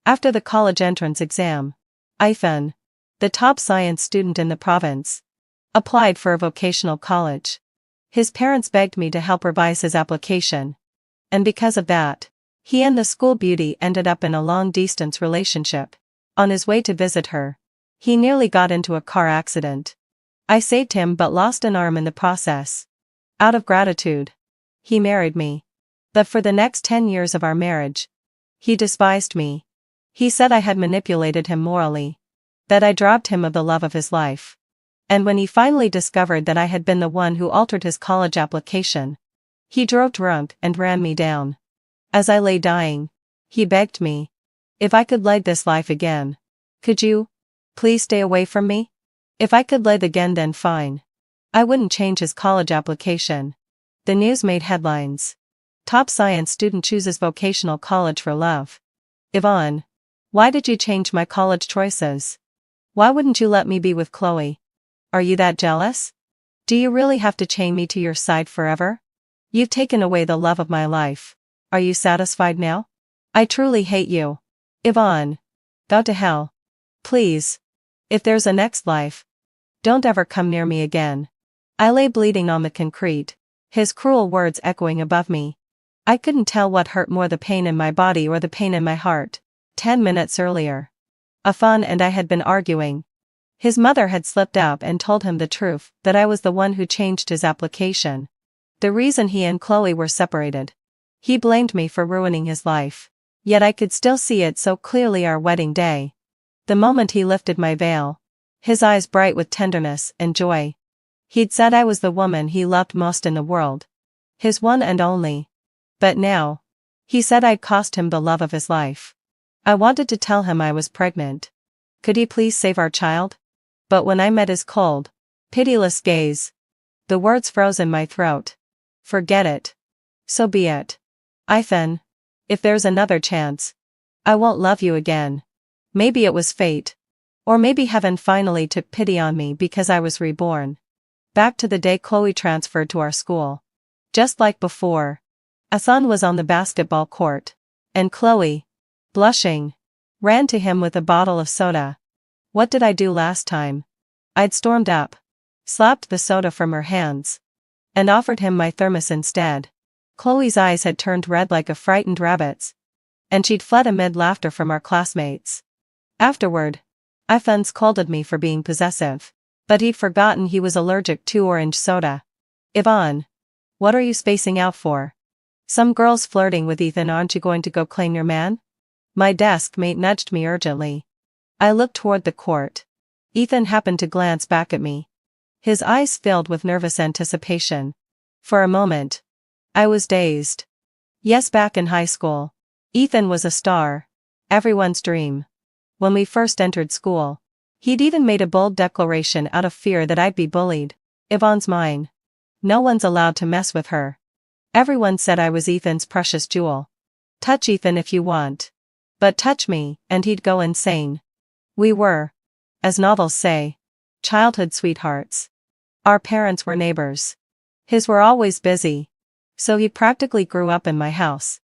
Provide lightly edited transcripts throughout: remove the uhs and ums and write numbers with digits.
After the college entrance exam, Ethan, the top science student in the province, applied for a vocational college. His parents begged me to help revise his application. And because of that, he and the school beauty ended up in a long-distance relationship. On his way to visit her, he nearly got into a car accident. I saved him but lost an arm in the process. Out of gratitude, he married me. But for the next 10 years of our marriage, he despised me. He said I had manipulated him morally, that I robbed him of the love of his life. And when he finally discovered that I had been the one who altered his college application, he drove drunk and ran me down. As I lay dying, he begged me, if I could lead this life again, could you please stay away from me? If I could lead again, then fine. I wouldn't change his college application. The news made headlines. Top science student chooses vocational college for love. Yvonne, why did you change my college choices? Why wouldn't you let me be with Chloe? Are you that jealous? Do you really have to chain me to your side forever? You've taken away the love of my life. Are you satisfied now? I truly hate you. Yvonne. Go to hell. Please. If there's a next life, don't ever come near me again. I lay bleeding on the concrete, his cruel words echoing above me. I couldn't tell what hurt more, the pain in my body or the pain in my heart. 10 minutes earlier, Afan and I had been arguing. His mother had slipped up and told him the truth, that I was the one who changed his application. The reason he and Chloe were separated. He blamed me for ruining his life. Yet I could still see it so clearly, our wedding day. The moment he lifted my veil, his eyes bright with tenderness and joy. He'd said I was the woman he loved most in the world. His one and only. But now, he said I'd cost him the love of his life. I wanted to tell him I was pregnant. Could he please save our child? But when I met his cold, pitiless gaze, the words froze in my throat. Forget it. So be it. Ethan, if there's another chance, I won't love you again. Maybe it was fate. Or maybe heaven finally took pity on me because I was reborn. Back to the day Chloe transferred to our school. Just like before, Ethan was on the basketball court, and Chloe, blushing, ran to him with a bottle of soda. What did I do last time? I'd stormed up, slapped the soda from her hands, and offered him my thermos instead. Chloe's eyes had turned red like a frightened rabbit's, and she'd fled amid laughter from our classmates. Afterward, Ethan scolded me for being possessive, but he'd forgotten he was allergic to orange soda. Yvonne, what are you spacing out for? Some girl's flirting with Ethan, aren't you going to go claim your man? My desk mate nudged me urgently. I looked toward the court. Ethan happened to glance back at me. His eyes filled with nervous anticipation. For a moment, I was dazed. Yes, back in high school, Ethan was a star, everyone's dream. When we first entered school, he'd even made a bold declaration out of fear that I'd be bullied. Yvonne's mine. No one's allowed to mess with her. Everyone said I was Ethan's precious jewel. Touch Ethan if you want. But touch me, and he'd go insane. We were, as novels say, childhood sweethearts. Our parents were neighbors. His were always busy, so he practically grew up in my house.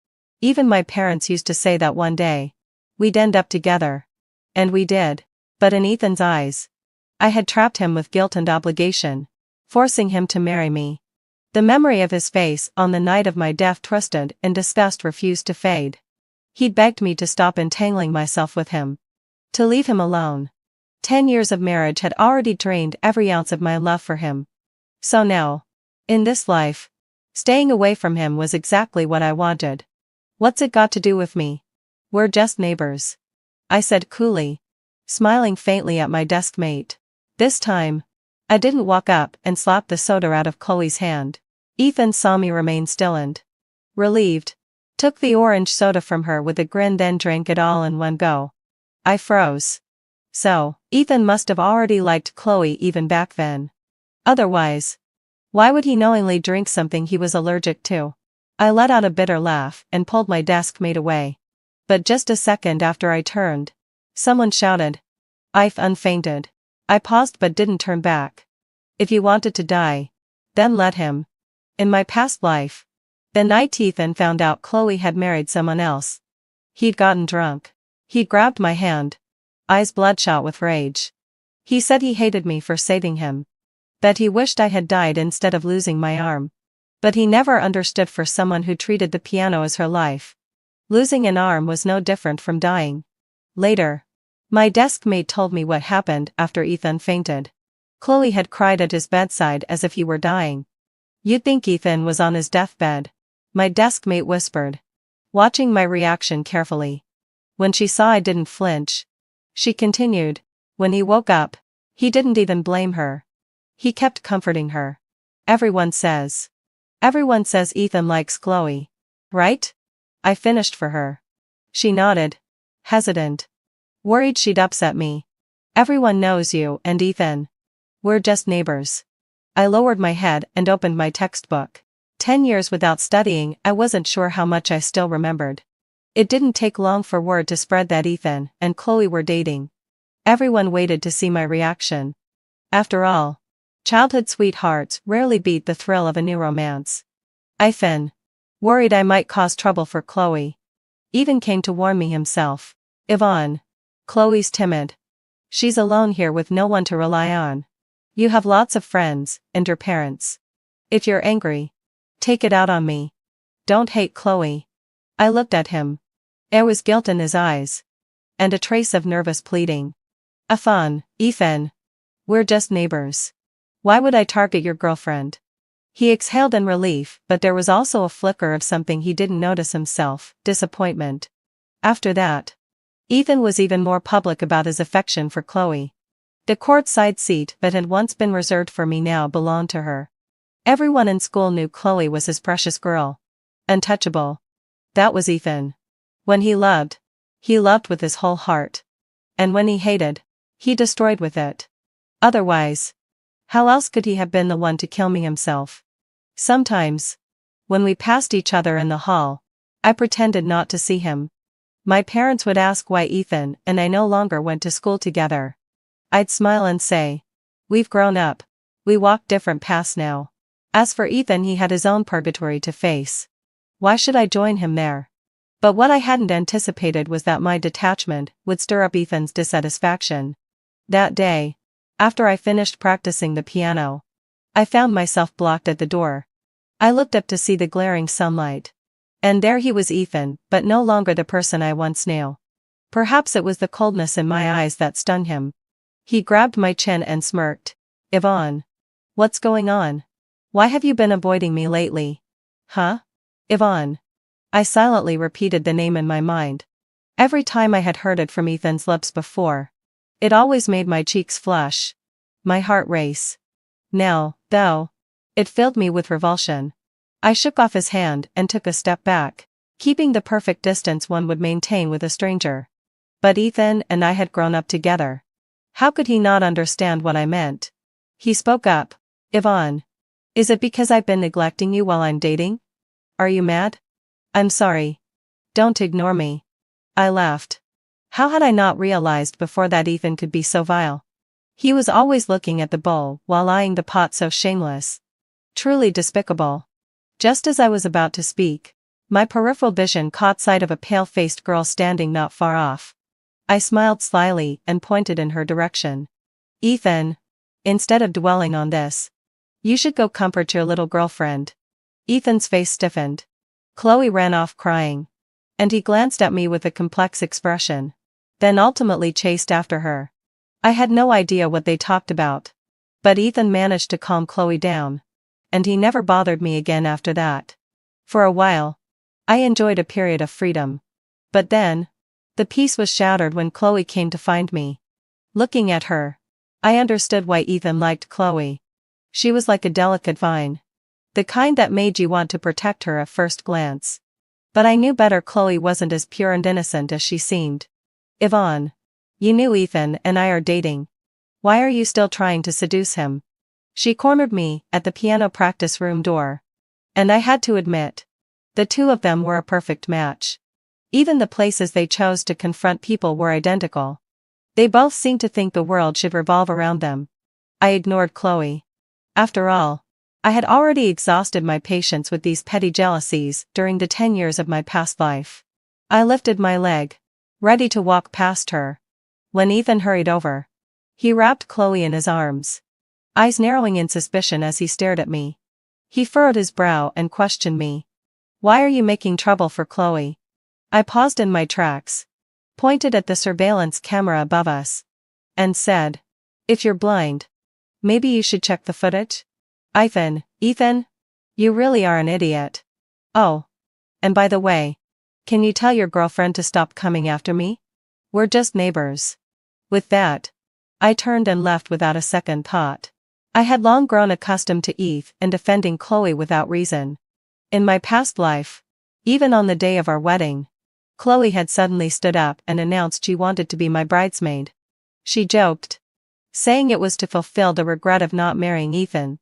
Even my parents used to say that one day we'd end up together. And we did. But in Ethan's eyes, I had trapped him with guilt and obligation, forcing him to marry me. The memory of his face on the night of my death, twisted in disgust, refused to fade. He'd begged me to stop entangling myself with him, to leave him alone. 10 years of marriage had already drained every ounce of my love for him. So now, in this life, staying away from him was exactly what I wanted. What's it got to do with me? We're just neighbors, I said coolly, smiling faintly at my desk mate. This time, I didn't walk up and slap the soda out of Chloe's hand. Ethan saw me remain still and, relieved, took the orange soda from her with a grin, then drank it all in one go. I froze. So, Ethan must have already liked Chloe even back then. Otherwise, why would he knowingly drink something he was allergic to? I let out a bitter laugh and pulled my desk mate away. But just a second after I turned, someone shouted, Ethan fainted. I paused but didn't turn back. If you wanted to die, then let him. In my past life, the night Ethan found out Chloe had married someone else, he'd gotten drunk. He grabbed my hand, eyes bloodshot with rage. He said he hated me for saving him. That he wished I had died instead of losing my arm. But he never understood for someone who treated the piano as her life. Losing an arm was no different from dying. Later, my desk mate told me what happened after Ethan fainted. Chloe had cried at his bedside as if he were dying. "You'd think Ethan was on his deathbed," my desk mate whispered, watching my reaction carefully. When she saw I didn't flinch, she continued, "When he woke up, he didn't even blame her. He kept comforting her. Everyone says Ethan likes Chloe. Right?" I finished for her. She nodded, hesitant, worried she'd upset me. "Everyone knows you and Ethan. We're just neighbors." I lowered my head and opened my textbook. 10 years without studying, I wasn't sure how much I still remembered. It didn't take long for word to spread that Ethan and Chloe were dating. Everyone waited to see my reaction. After all, childhood sweethearts rarely beat the thrill of a new romance. Ethan, worried I might cause trouble for Chloe, even came to warn me himself. "Yvonne, Chloe's timid. She's alone here with no one to rely on. You have lots of friends, and your parents. If you're angry, take it out on me. Don't hate Chloe." I looked at him. There was guilt in his eyes. And a trace of nervous pleading. Ethan. We're just neighbors. Why would I target your girlfriend?" He exhaled in relief, but there was also a flicker of something he didn't notice himself, disappointment. After that, Ethan was even more public about his affection for Chloe. The courtside seat that had once been reserved for me now belonged to her. Everyone in school knew Chloe was his precious girl. Untouchable. That was Ethan. When he loved with his whole heart. And when he hated, he destroyed with it. Otherwise, how else could he have been the one to kill me himself? Sometimes, when we passed each other in the hall, I pretended not to see him. My parents would ask why Ethan and I no longer went to school together. I'd smile and say, "We've grown up. We walk different paths now." As for Ethan, he had his own purgatory to face. Why should I join him there? But what I hadn't anticipated was that my detachment would stir up Ethan's dissatisfaction. That day, after I finished practicing the piano, I found myself blocked at the door. I looked up to see the glaring sunlight. And there he was, Ethan, but no longer the person I once knew. Perhaps it was the coldness in my eyes that stung him. He grabbed my chin and smirked. "Yvonne. What's going on? Why have you been avoiding me lately?" "Huh? Yvonne." I silently repeated the name in my mind. Every time I had heard it from Ethan's lips before, it always made my cheeks flush, my heart race. Now, though, it filled me with revulsion. I shook off his hand and took a step back, keeping the perfect distance one would maintain with a stranger. But Ethan and I had grown up together. How could he not understand what I meant? He spoke up. "Yvonne. Is it because I've been neglecting you while I'm dating? Are you mad?" "I'm sorry. Don't ignore me." I laughed. How had I not realized before that Ethan could be so vile? He was always looking at the bowl while eyeing the pot, so shameless. Truly despicable. Just as I was about to speak, my peripheral vision caught sight of a pale-faced girl standing not far off. I smiled slyly and pointed in her direction. "Ethan, instead of dwelling on this, you should go comfort your little girlfriend." Ethan's face stiffened. Chloe ran off crying. And he glanced at me with a complex expression, then ultimately chased after her. I had no idea what they talked about. But Ethan managed to calm Chloe down. And he never bothered me again after that. For a while, I enjoyed a period of freedom. But then, the peace was shattered when Chloe came to find me. Looking at her, I understood why Ethan liked Chloe. She was like a delicate vine. The kind that made you want to protect her at first glance. But I knew better. Chloe wasn't as pure and innocent as she seemed. "Yvonne. You knew Ethan and I are dating. Why are you still trying to seduce him?" She cornered me at the piano practice room door. And I had to admit, the two of them were a perfect match. Even the places they chose to confront people were identical. They both seemed to think the world should revolve around them. I ignored Chloe. After all, I had already exhausted my patience with these petty jealousies during the 10 years of my past life. I lifted my leg, ready to walk past her, when Ethan hurried over. He wrapped Chloe in his arms, eyes narrowing in suspicion as he stared at me. He furrowed his brow and questioned me. "Why are you making trouble for Chloe?" I paused in my tracks, pointed at the surveillance camera above us, and said, "If you're blind, maybe you should check the footage?" Ethan, you really are an idiot. Oh, and by the way, can you tell your girlfriend to stop coming after me? We're just neighbors." With that, I turned and left without a second thought. I had long grown accustomed to Eve and defending Chloe without reason. In my past life, even on the day of our wedding, Chloe had suddenly stood up and announced she wanted to be my bridesmaid. She joked, saying it was to fulfill the regret of not marrying Ethan.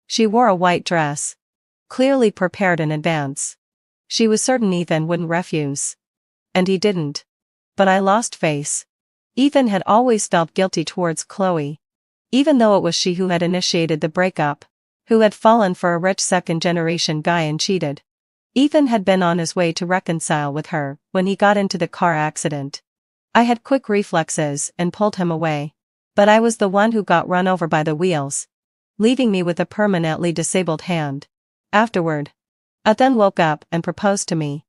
She wore a white dress, clearly prepared in advance. She was certain Ethan wouldn't refuse. And he didn't. But I lost face. Ethan had always felt guilty towards Chloe, even though it was she who had initiated the breakup, who had fallen for a rich second-generation guy and cheated. Ethan had been on his way to reconcile with her when he got into the car accident. I had quick reflexes and pulled him away, but I was the one who got run over by the wheels, leaving me with a permanently disabled hand. Afterward, Ethan woke up and proposed to me.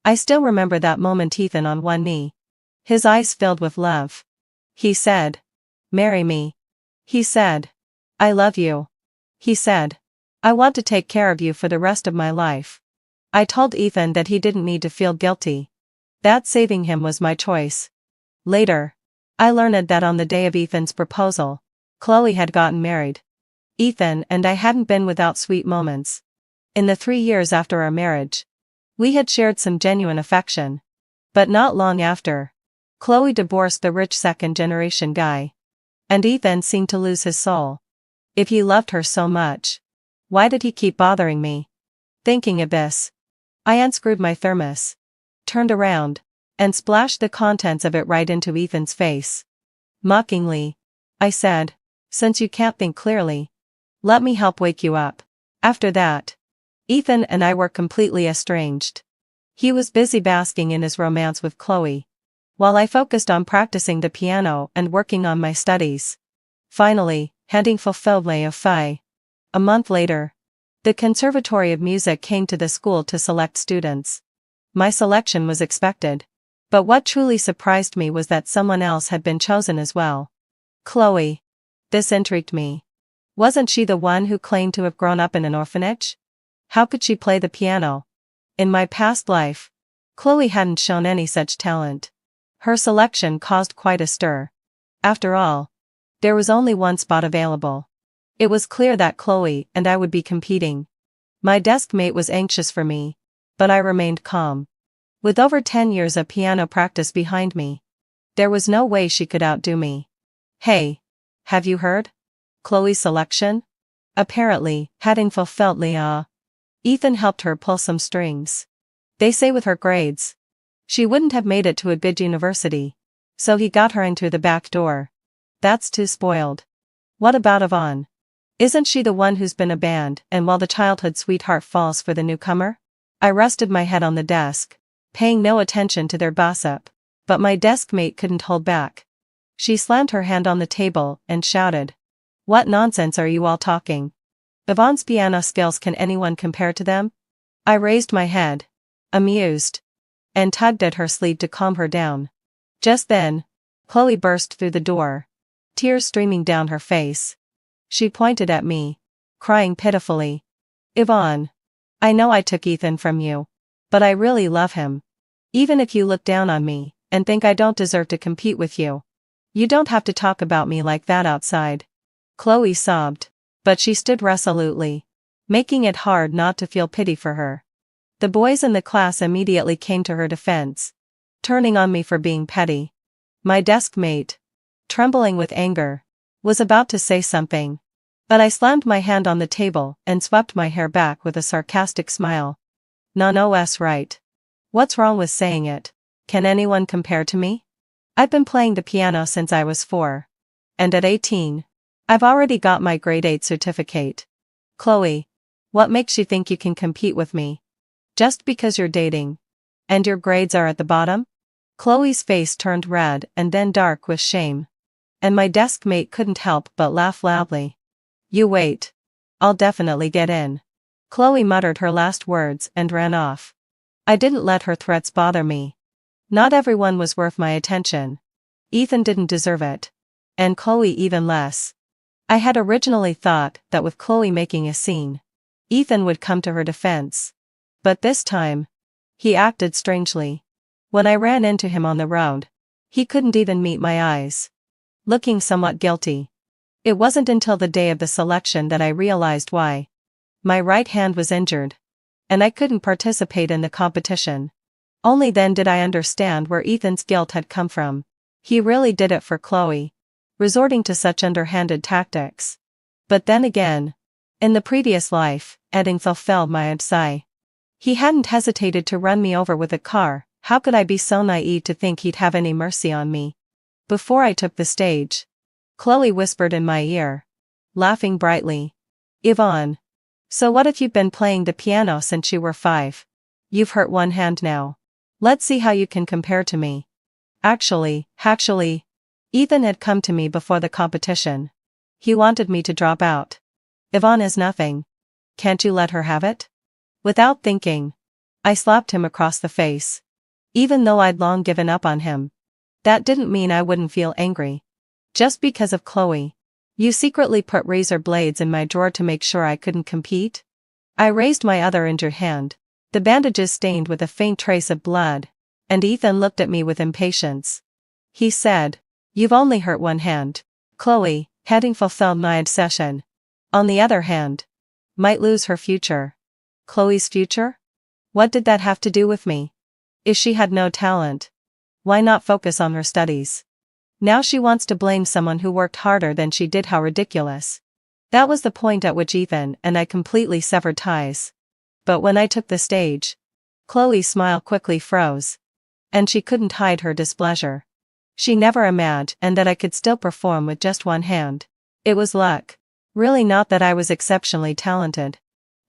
I still remember that moment. Ethan on one knee, his eyes filled with love. He said, "Marry me." He said, "I love you." He said, "I want to take care of you for the rest of my life." I told Ethan that he didn't need to feel guilty, that saving him was my choice. Later, I learned that on the day of Ethan's proposal, Chloe had gotten married. Ethan and I hadn't been without sweet moments. In the 3 years after our marriage, we had shared some genuine affection. But not long after, Chloe divorced the rich second-generation guy. And Ethan seemed to lose his soul. If he loved her so much, why did he keep bothering me? Thinking of this, I unscrewed my thermos, turned around, and splashed the contents of it right into Ethan's face. Mockingly, I said, "Since you can't think clearly, let me help wake you up." After that, Ethan and I were completely estranged. He was busy basking in his romance with Chloe, while I focused on practicing the piano and working on my studies. Finally, handing fulfilled of Phi. A month later, the Conservatory of Music came to the school to select students. My selection was expected, but what truly surprised me was that someone else had been chosen as well. Chloe. This intrigued me. Wasn't she the one who claimed to have grown up in an orphanage? How could she play the piano? In my past life, Chloe hadn't shown any such talent. Her selection caused quite a stir. After all, there was only one spot available. It was clear that Chloe and I would be competing. My desk mate was anxious for me, but I remained calm. With over 10 years of piano practice behind me, there was no way she could outdo me. "Hey, have you heard? Chloe's selection? Apparently, hadn't fulfilled Leah." Ethan helped her pull some strings. "They say with her grades, she wouldn't have made it to a big university, so he got her in through the back door. That's too spoiled." "What about Yvonne? Isn't she the one who's been abandoned and while the childhood sweetheart falls for the newcomer?" I rested my head on the desk, paying no attention to their gossip, but my desk mate couldn't hold back. She slammed her hand on the table and shouted, "What nonsense are you all talking? Yvonne's piano skills, can anyone compare to them?" I raised my head, amused, and tugged at her sleeve to calm her down. Just then, Chloe burst through the door, tears streaming down her face. She pointed at me, crying pitifully. "Yvonne, I know I took Ethan from you, but I really love him. Even if you look down on me and think I don't deserve to compete with you, you don't have to talk about me like that outside." Chloe sobbed, but she stood resolutely, making it hard not to feel pity for her. The boys in the class immediately came to her defense, turning on me for being petty. My desk mate, trembling with anger, was about to say something, but I slammed my hand on the table and swept my hair back with a sarcastic smile. "No's right. What's wrong with saying it? Can anyone compare to me? I've been playing the piano since I was 4. And at 18, I've already got my grade 8 certificate. Chloe, what makes you think you can compete with me? Just because you're dating, and your grades are at the bottom?" Chloe's face turned red and then dark with shame. And my desk mate couldn't help but laugh loudly. You wait. I'll definitely get in. Chloe muttered her last words and ran off. I didn't let her threats bother me. Not everyone was worth my attention. Ethan didn't deserve it. And Chloe even less. I had originally thought that with Chloe making a scene, Ethan would come to her defense. But this time, he acted strangely. When I ran into him on the road, he couldn't even meet my eyes. Looking somewhat guilty. It wasn't until the day of the selection that I realized why. My right hand was injured. And I couldn't participate in the competition. Only then did I understand where Ethan's guilt had come from. He really did it for Chloe, resorting to such underhanded tactics. But then again, in the previous life, Edding fulfilled my desire. He hadn't hesitated to run me over with a car. How could I be so naive to think he'd have any mercy on me? Before I took the stage, Chloe whispered in my ear, laughing brightly. Yvonne. So what if you've been playing the piano since you were 5? You've hurt one hand now. Let's see how you can compare to me. Actually, Ethan had come to me before the competition. He wanted me to drop out. Yvonne is nothing. Can't you let her have it? Without thinking, I slapped him across the face. Even though I'd long given up on him. That didn't mean I wouldn't feel angry. Just because of Chloe. You secretly put razor blades in my drawer to make sure I couldn't compete? I raised my other injured hand, the bandages stained with a faint trace of blood, and Ethan looked at me with impatience. He said, You've only hurt one hand. Chloe, having fulfilled my obsession, on the other hand, might lose her future. Chloe's future? What did that have to do with me? If she had no talent, why not focus on her studies? Now she wants to blame someone who worked harder than she did. How ridiculous. That was the point at which Ethan and I completely severed ties. But when I took the stage, Chloe's smile quickly froze. And she couldn't hide her displeasure. She never imagined that I could still perform with just one hand. It was luck. Really not that I was exceptionally talented.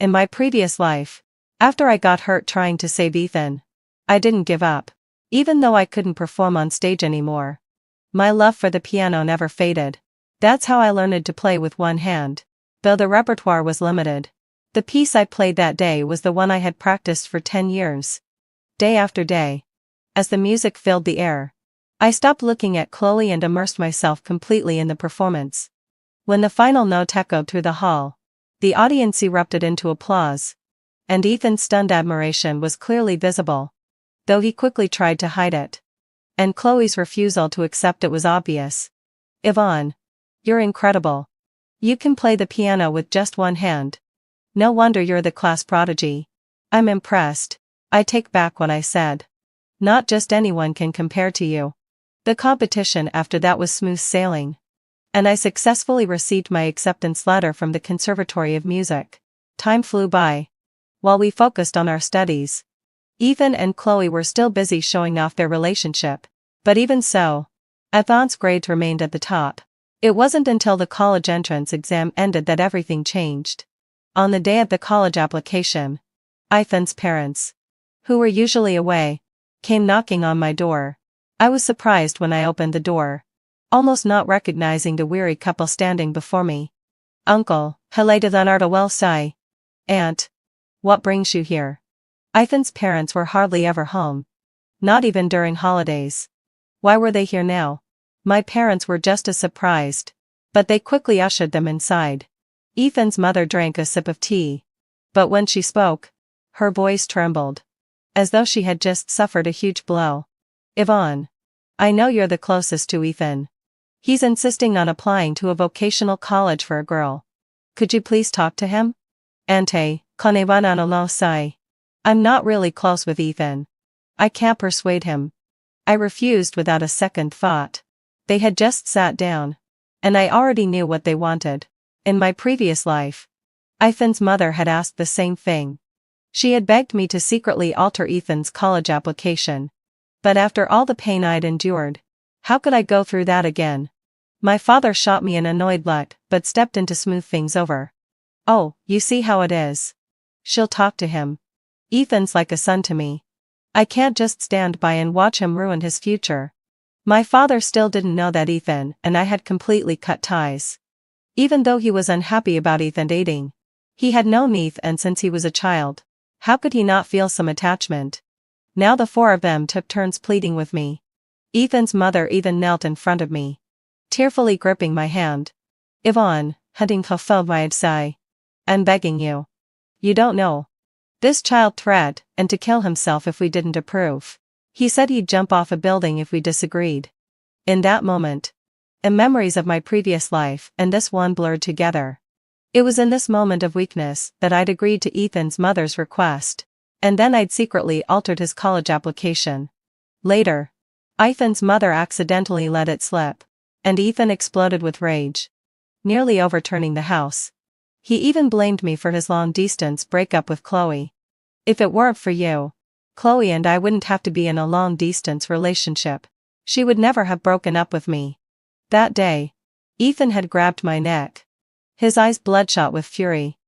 In my previous life, after I got hurt trying to save Ethan, I didn't give up. Even though I couldn't perform on stage anymore. My love for the piano never faded. That's how I learned to play with one hand. Though the repertoire was limited. The piece I played that day was the one I had practiced for 10 years. Day after day. As the music filled the air, I stopped looking at Chloe and immersed myself completely in the performance. When the final note echoed through the hall, the audience erupted into applause. And Ethan's stunned admiration was clearly visible. Though he quickly tried to hide it. And Chloe's refusal to accept it was obvious. Yvonne. You're incredible. You can play the piano with just one hand. No wonder you're the class prodigy. I'm impressed. I take back what I said. Not just anyone can compare to you. The competition after that was smooth sailing. And I successfully received my acceptance letter from the Conservatory of Music. Time flew by. While we focused on our studies, Ethan and Chloe were still busy showing off their relationship. But even so, Yvonne's grades remained at the top. It wasn't until the college entrance exam ended that everything changed. On the day of the college application, Ethan's parents, who were usually away, came knocking on my door. I was surprised when I opened the door, almost not recognizing the weary couple standing before me. Uncle, Helena Leonardo well say. Aunt. What brings you here? Ethan's parents were hardly ever home. Not even during holidays. Why were they here now? My parents were just as surprised. But they quickly ushered them inside. Ethan's mother drank a sip of tea. But when she spoke, her voice trembled. As though she had just suffered a huge blow. Yvonne. I know you're the closest to Ethan. He's insisting on applying to a vocational college for a girl. Could you please talk to him? Ante, con Yvonne no sai. I'm not really close with Ethan. I can't persuade him. I refused without a second thought. They had just sat down. And I already knew what they wanted. In my previous life, Ethan's mother had asked the same thing. She had begged me to secretly alter Ethan's college application. But after all the pain I'd endured, how could I go through that again? My father shot me an annoyed look, but stepped in to smooth things over. Oh, you see how it is. She'll talk to him. Ethan's like a son to me. I can't just stand by and watch him ruin his future. My father still didn't know that Ethan and I had completely cut ties. Even though he was unhappy about Ethan dating, he had known Ethan since he was a child. How could he not feel some attachment? Now the four of them took turns pleading with me. Ethan's mother even knelt in front of me, tearfully gripping my hand. Yvonne, having fulfilled my sigh. I'm begging you. You don't know. This child threatened and to kill himself if we didn't approve. He said he'd jump off a building if we disagreed. In that moment, the memories of my previous life and this one blurred together. It was in this moment of weakness that I'd agreed to Ethan's mother's request, and then I'd secretly altered his college application. Later, Ethan's mother accidentally let it slip, and Ethan exploded with rage, nearly overturning the house. He even blamed me for his long-distance breakup with Chloe. If it weren't for you, Chloe and I wouldn't have to be in a long-distance relationship. She would never have broken up with me. That day, Ethan had grabbed my neck, his eyes bloodshot with fury.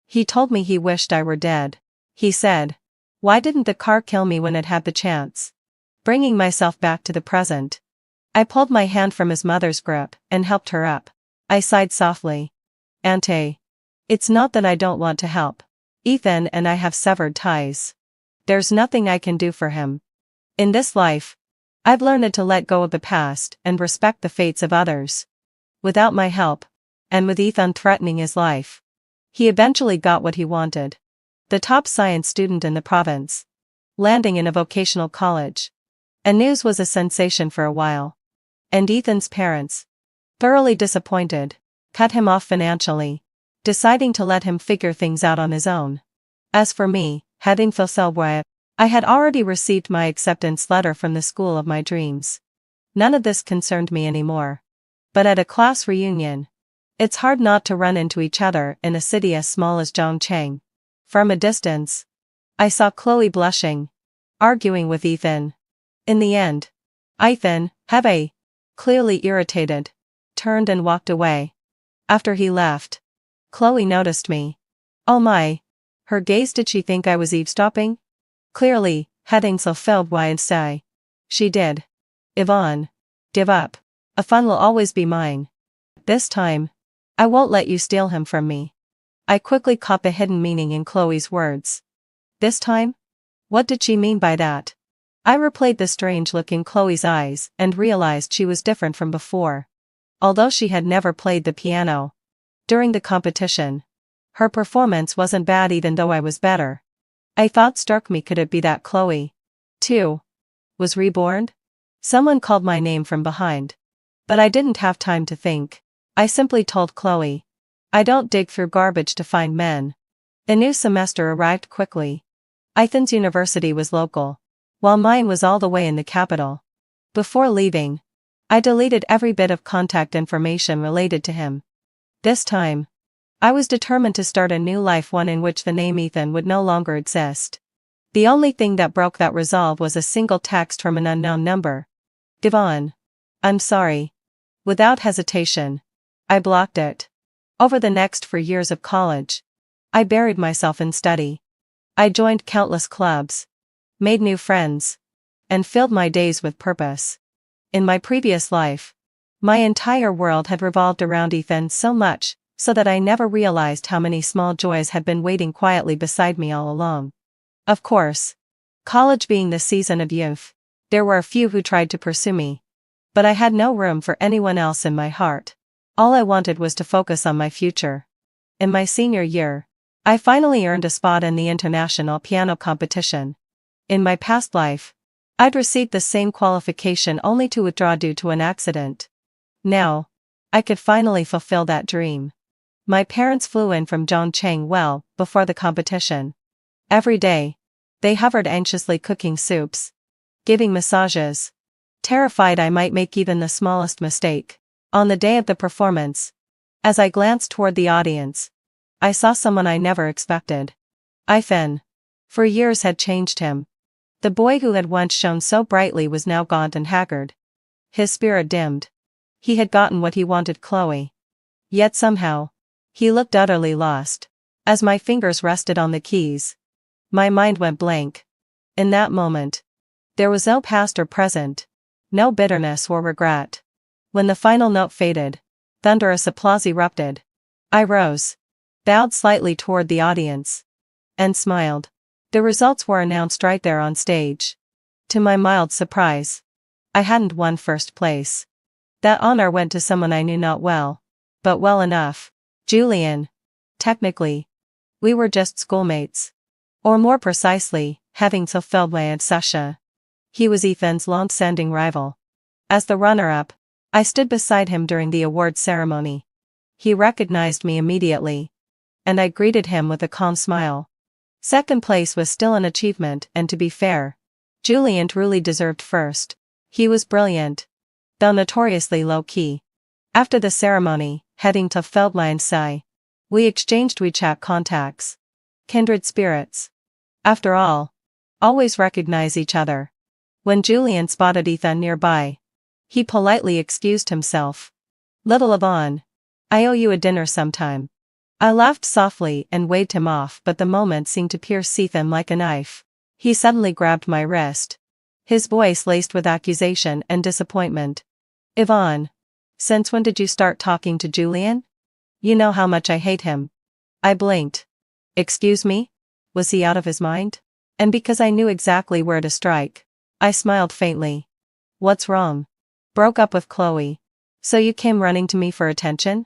He told me he wished I were dead. He said, "Why didn't the car kill me when it had the chance?" Bringing myself back to the present, I pulled my hand from his mother's grip and helped her up. I sighed softly. "Auntie, it's not that I don't want to help. Ethan and I have severed ties. There's nothing I can do for him. In this life, I've learned to let go of the past and respect the fates of others. Without my help, and with Ethan threatening his life, he eventually got what he wanted. The top science student in the province, landing in a vocational college. And news was a sensation for a while. And Ethan's parents, thoroughly disappointed, cut him off financially, deciding to let him figure things out on his own. As for me, having fulfilled what I had already received my acceptance letter from the school of my dreams. None of this concerned me anymore. But at a class reunion, it's hard not to run into each other in a city as small as Zhongcheng. From a distance, I saw Chloe blushing, arguing with Ethan. In the end, Ethan, clearly irritated, turned and walked away. After he left, Chloe noticed me. Oh my! Her gaze, did she think I was eavesdropping? Clearly, having fulfilled what I'd say. She did. Yvonne, give up. Ethan will always be mine. This time, I won't let you steal him from me. I quickly caught the hidden meaning in Chloe's words. This time? What did she mean by that? I replayed the strange look in Chloe's eyes and realized she was different from before. Although she had never played the piano during the competition, her performance wasn't bad even though I was better. A thought struck me, could it be that Chloe, too, was reborn? Someone called my name from behind. But I didn't have time to think. I simply told Chloe, I don't dig through garbage to find men. The new semester arrived quickly. Ethan's university was local, while mine was all the way in the capital. Before leaving, I deleted every bit of contact information related to him. This time, I was determined to start a new life, one in which the name Ethan would no longer exist. The only thing that broke that resolve was a single text from an unknown number. Yvonne, I'm sorry. Without hesitation, I blocked it. Over the next 4 years of college, I buried myself in study. I joined countless clubs, made new friends, and filled my days with purpose. In my previous life, my entire world had revolved around Ethan so much, so that I never realized how many small joys had been waiting quietly beside me all along. Of course, college being the season of youth, there were a few who tried to pursue me. But I had no room for anyone else in my heart. All I wanted was to focus on my future. In my senior year, I finally earned a spot in the international piano competition. In my past life, I'd received the same qualification only to withdraw due to an accident. Now, I could finally fulfill that dream. My parents flew in from Zhongcheng well before the competition. Every day, they hovered anxiously, cooking soups, giving massages, terrified I might make even the smallest mistake. On the day of the performance, as I glanced toward the audience, I saw someone I never expected. Ethan. For years had changed him. The boy who had once shone so brightly was now gaunt and haggard. His spirit dimmed. He had gotten what he wanted, Chloe. Yet somehow, he looked utterly lost. As my fingers rested on the keys, my mind went blank. In that moment, there was no past or present, no bitterness or regret. When the final note faded, thunderous applause erupted. I rose, bowed slightly toward the audience, and smiled. The results were announced right there on stage. To my mild surprise, I hadn't won first place. That honor went to someone I knew not well, but well enough. Julian. Technically, we were just schoolmates. Or more precisely, having fulfilled my obsession. He was Ethan's long-standing rival. As the runner-up, I stood beside him during the award ceremony. He recognized me immediately, and I greeted him with a calm smile. Second place was still an achievement, and to be fair, Julian truly deserved first. He was brilliant, though notoriously low-key. After the ceremony, heading to Feldleinsee, we exchanged WeChat contacts. Kindred spirits. After all, always recognize each other. When Julian spotted Ethan nearby, he politely excused himself. "Little Yvonne, I owe you a dinner sometime." I laughed softly and waved him off, but the moment seemed to pierce Ethan like a knife. He suddenly grabbed my wrist, his voice laced with accusation and disappointment. "Yvonne, since when did you start talking to Julian? You know how much I hate him." I blinked. Excuse me? Was he out of his mind? And because I knew exactly where to strike, I smiled faintly. "What's wrong?" "Broke up with Chloe. So you came running to me for attention?"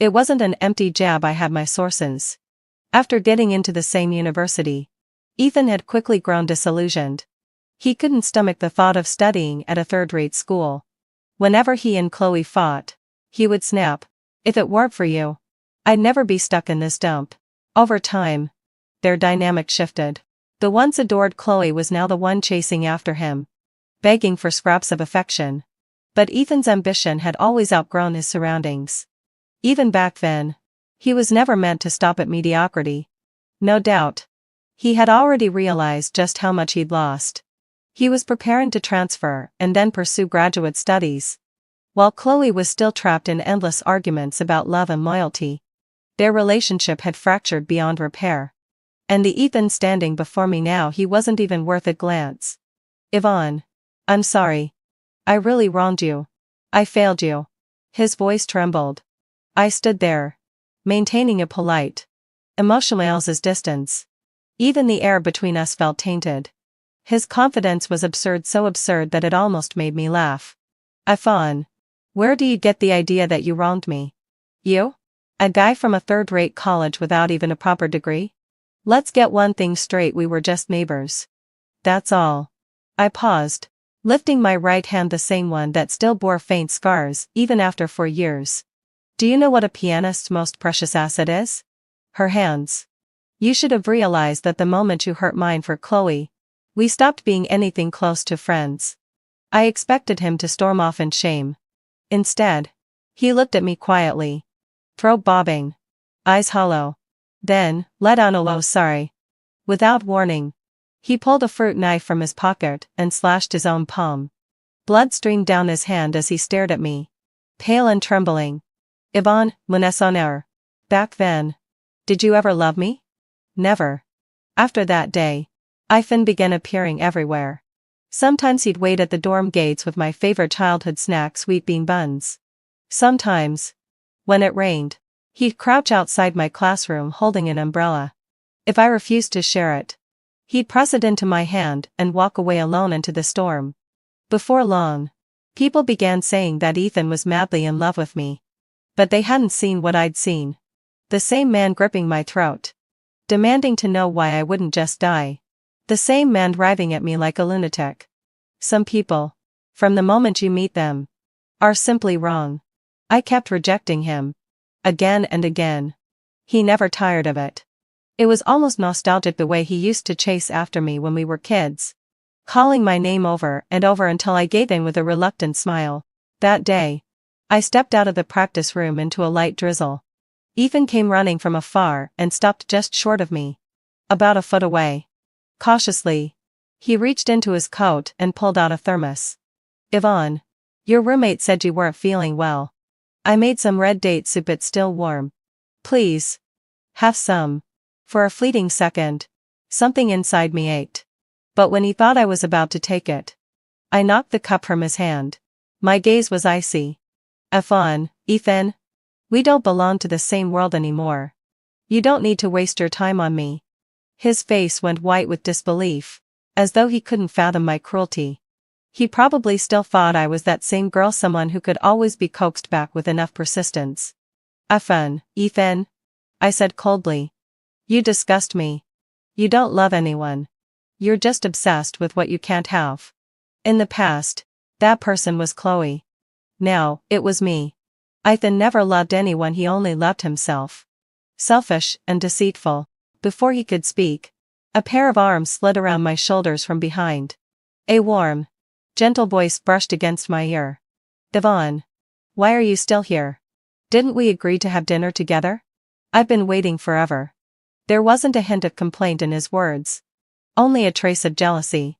It wasn't an empty jab, I had my sources. After getting into the same university, Ethan had quickly grown disillusioned. He couldn't stomach the thought of studying at a third-rate school. Whenever he and Chloe fought, he would snap. "If it weren't for you, I'd never be stuck in this dump." Over time, their dynamic shifted. The once adored Chloe was now the one chasing after him, begging for scraps of affection. But Ethan's ambition had always outgrown his surroundings. Even back then, he was never meant to stop at mediocrity. No doubt, he had already realized just how much he'd lost. He was preparing to transfer and then pursue graduate studies, while Chloe was still trapped in endless arguments about love and loyalty. Their relationship had fractured beyond repair. And the Ethan standing before me now, he wasn't even worth a glance. "Yvonne, I'm sorry. I really wronged you. I failed you." His voice trembled. I stood there, maintaining a polite, emotional distance. Even the air between us felt tainted. His confidence was absurd, so absurd that it almost made me laugh. "Yvonne, where do you get the idea that you wronged me? You? A guy from a third-rate college without even a proper degree? Let's get one thing straight, we were just neighbors. That's all." I paused, lifting my right hand, the same one that still bore faint scars even after 4 years. "Do you know what a pianist's most precious asset is? Her hands. You should have realized that the moment you hurt mine for Chloe. We stopped being anything close to friends." I expected him to storm off in shame. Instead, he looked at me quietly, throat bobbing, eyes hollow. Then, let out a low sigh. Without warning, he pulled a fruit knife from his pocket and slashed his own palm. Blood streamed down his hand as he stared at me, pale and trembling. "Yvonne, mon honneur. Back then, did you ever love me?" "Never." After that day, Ethan began appearing everywhere. Sometimes he'd wait at the dorm gates with my favorite childhood snack, sweet bean buns. Sometimes, when it rained, he'd crouch outside my classroom holding an umbrella. If I refused to share it, he'd press it into my hand and walk away alone into the storm. Before long, people began saying that Ethan was madly in love with me. But they hadn't seen what I'd seen. The same man gripping my throat, demanding to know why I wouldn't just die. The same man driving at me like a lunatic. Some people, from the moment you meet them, are simply wrong. I kept rejecting him, again and again. He never tired of it. It was almost nostalgic the way he used to chase after me when we were kids, calling my name over and over until I gave in with a reluctant smile. That day, I stepped out of the practice room into a light drizzle. Ethan came running from afar and stopped just short of me, about a foot away. Cautiously, he reached into his coat and pulled out a thermos. "Yvonne, your roommate said you weren't feeling well. I made some red date soup, it's still warm. Please, have some." For a fleeting second, something inside me ached. But when he thought I was about to take it, I knocked the cup from his hand. My gaze was icy. Ethan. We don't belong to the same world anymore. You don't need to waste your time on me. His face went white with disbelief, as though he couldn't fathom my cruelty. He probably still thought I was that same girl, someone who could always be coaxed back with enough persistence. Ethan, I said coldly. You disgust me. You don't love anyone. You're just obsessed with what you can't have. In the past, that person was Chloe. Now, it was me. Ethan never loved anyone, he only loved himself. Selfish and deceitful. Before he could speak, a pair of arms slid around my shoulders from behind. A warm, gentle voice brushed against my ear. Devon. Why are you still here? Didn't we agree to have dinner together? I've been waiting forever. There wasn't a hint of complaint in his words. Only a trace of jealousy.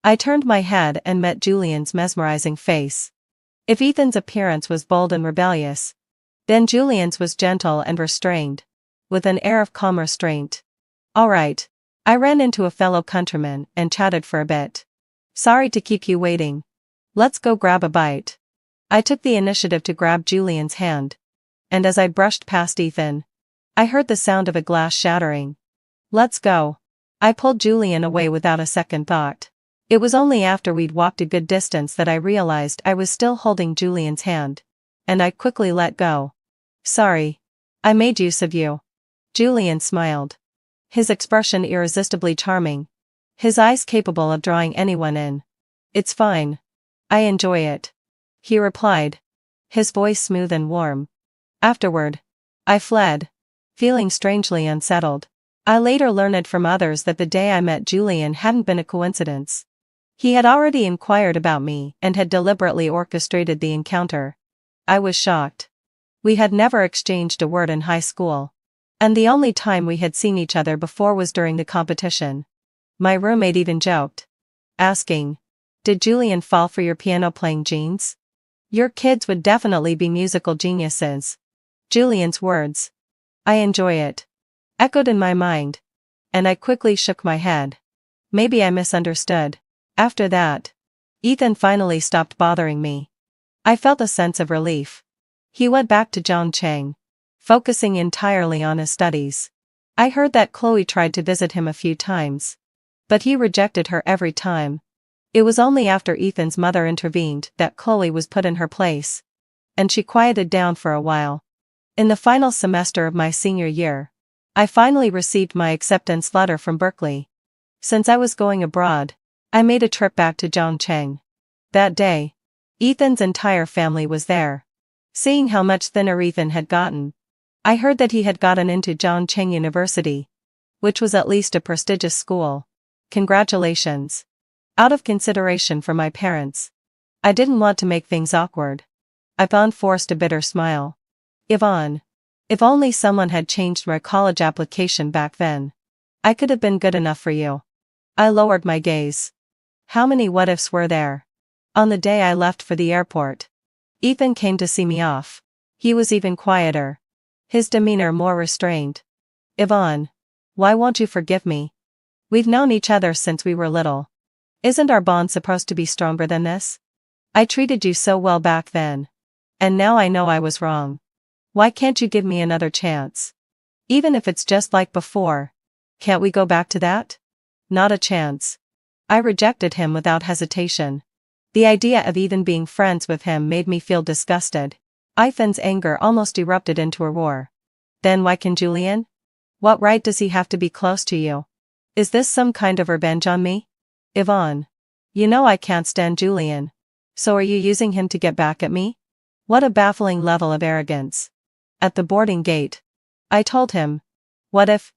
I turned my head and met Julian's mesmerizing face. If Ethan's appearance was bold and rebellious, then Julian's was gentle and restrained, with an air of calm restraint. All right. I ran into a fellow countryman and chatted for a bit. Sorry to keep you waiting. Let's go grab a bite. I took the initiative to grab Julian's hand, and as I brushed past Ethan, I heard the sound of a glass shattering. Let's go. I pulled Julian away without a second thought. It was only after we'd walked a good distance that I realized I was still holding Julian's hand, and I quickly let go. Sorry. I made use of you. Julian smiled. His expression irresistibly charming. His eyes capable of drawing anyone in. It's fine. I enjoy it. He replied. His voice smooth and warm. Afterward, I fled, feeling strangely unsettled. I later learned from others that the day I met Julian hadn't been a coincidence. He had already inquired about me and had deliberately orchestrated the encounter. I was shocked. We had never exchanged a word in high school, and the only time we had seen each other before was during the competition. My roommate even joked, asking, "Did Julian fall for your piano-playing genes? Your kids would definitely be musical geniuses." Julian's words, "I enjoy it," echoed in my mind, and I quickly shook my head. Maybe I misunderstood. After that, Ethan finally stopped bothering me. I felt a sense of relief. He went back to Zhongcheng, focusing entirely on his studies. I heard that Chloe tried to visit him a few times, but he rejected her every time. It was only after Ethan's mother intervened that Chloe was put in her place, and she quieted down for a while. In the final semester of my senior year, I finally received my acceptance letter from Berkeley. Since I was going abroad, I made a trip back to Zhongcheng. That day, Ethan's entire family was there. Seeing how much thinner Ethan had gotten, I heard that he had gotten into Zhongcheng University, which was at least a prestigious school. Congratulations. Out of consideration for my parents, I didn't want to make things awkward. Yvonne forced a bitter smile. Yvonne. If only someone had changed my college application back then. I could have been good enough for you. I lowered my gaze. How many what-ifs were there? On the day I left for the airport, Ethan came to see me off. He was even quieter, his demeanor more restrained. Yvonne. Why won't you forgive me? We've known each other since we were little. Isn't our bond supposed to be stronger than this? I treated you so well back then. And now I know I was wrong. Why can't you give me another chance? Even if it's just like before. Can't we go back to that? Not a chance. I rejected him without hesitation. The idea of even being friends with him made me feel disgusted. Ethan's anger almost erupted into a roar. Then why can Julian? What right does he have to be close to you? Is this some kind of revenge on me? Yvonne. You know I can't stand Julian. So are you using him to get back at me? What a baffling level of arrogance. At the boarding gate, I told him. What if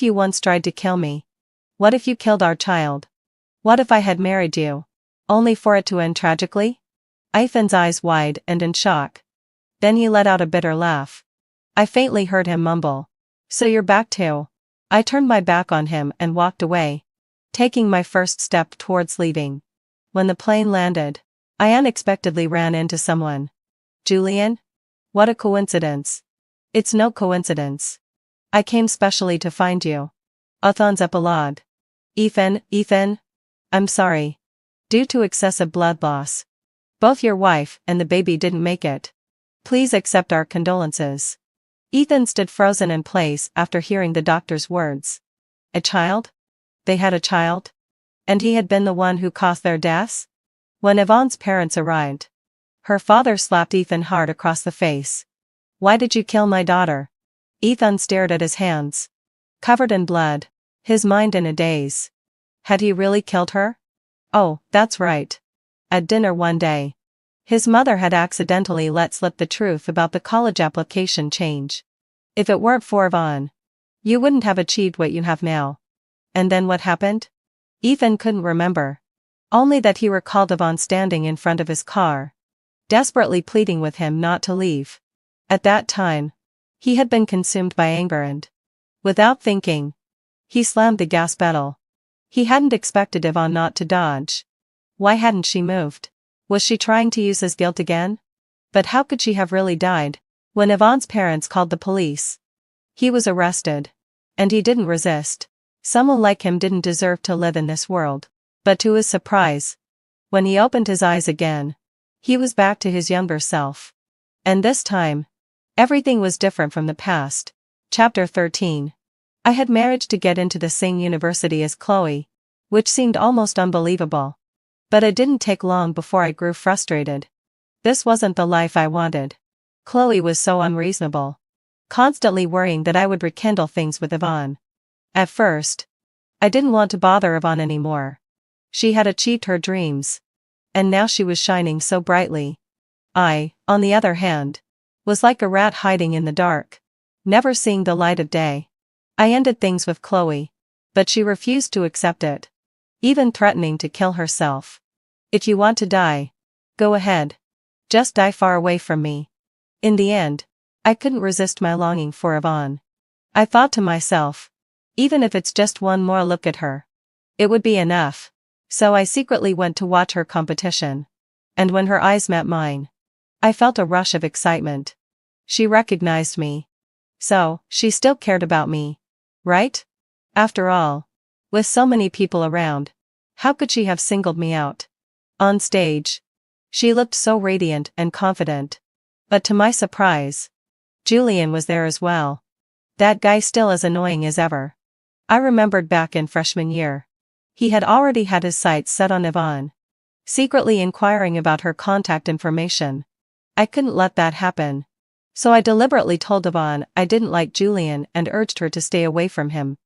you once tried to kill me? What if you killed our child? What if I had married you, only for it to end tragically? Ethan's eyes wide and in shock. Then he let out a bitter laugh. I faintly heard him mumble. So you're back too. I turned my back on him and walked away, taking my first step towards leaving. When the plane landed, I unexpectedly ran into someone. Julian? What a coincidence. It's no coincidence. I came specially to find you. Ethan's epilogue. Ethan. I'm sorry. Due to excessive blood loss, both your wife and the baby didn't make it. Please accept our condolences. Ethan stood frozen in place after hearing the doctor's words. A child? They had a child? And he had been the one who caused their deaths? When Yvonne's parents arrived, her father slapped Ethan hard across the face. Why did you kill my daughter? Ethan stared at his hands, covered in blood, his mind in a daze. Had he really killed her? Oh, that's right. At dinner one day, his mother had accidentally let slip the truth about the college application change. If it weren't for Yvonne, you wouldn't have achieved what you have now. And then what happened? Ethan couldn't remember. Only that he recalled Yvonne standing in front of his car, desperately pleading with him not to leave. At that time, he had been consumed by anger and, without thinking, he slammed the gas pedal. He hadn't expected Yvonne not to dodge. Why hadn't she moved? Was she trying to use his guilt again? But how could she have really died? When Yvonne's parents called the police, he was arrested. And he didn't resist. Someone like him didn't deserve to live in this world. But to his surprise, when he opened his eyes again, he was back to his younger self. And this time, everything was different from the past. Chapter 13. I had managed to get into the same university as Chloe, which seemed almost unbelievable. But it didn't take long before I grew frustrated. This wasn't the life I wanted. Chloe was so unreasonable, constantly worrying that I would rekindle things with Yvonne. At first, I didn't want to bother Yvonne anymore. She had achieved her dreams, and now she was shining so brightly. I, on the other hand, was like a rat hiding in the dark, never seeing the light of day. I ended things with Chloe, but she refused to accept it, even threatening to kill herself. If you want to die, go ahead. Just die far away from me. In the end, I couldn't resist my longing for Yvonne. I thought to myself, even if it's just one more look at her, it would be enough. So I secretly went to watch her competition. And when her eyes met mine, I felt a rush of excitement. She recognized me. So, she still cared about me. Right? After all, with so many people around, how could she have singled me out? On stage, she looked so radiant and confident. But to my surprise, Julian was there as well. That guy still as annoying as ever. I remembered back in freshman year. He had already had his sights set on Yvonne, secretly inquiring about her contact information. I couldn't let that happen. So I deliberately told Yvonne I didn't like Julian and urged her to stay away from him.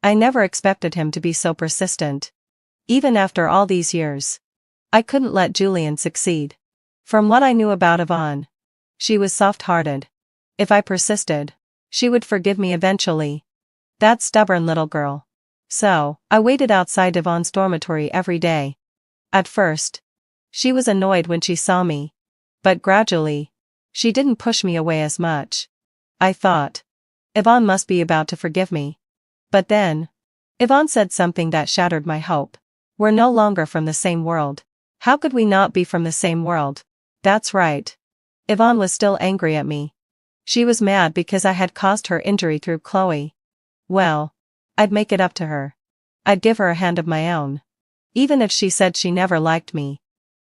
I never expected him to be so persistent. Even after all these years, I couldn't let Julian succeed. From what I knew about Yvonne, she was soft-hearted. If I persisted, she would forgive me eventually. That stubborn little girl. So, I waited outside Yvonne's dormitory every day. At first, she was annoyed when she saw me. But gradually, she didn't push me away as much. I thought, Yvonne must be about to forgive me. But then, Yvonne said something that shattered my hope. We're no longer from the same world. How could we not be from the same world? That's right. Yvonne was still angry at me. She was mad because I had caused her injury through Chloe. Well, I'd make it up to her. I'd give her a hand of my own. Even if she said she never liked me.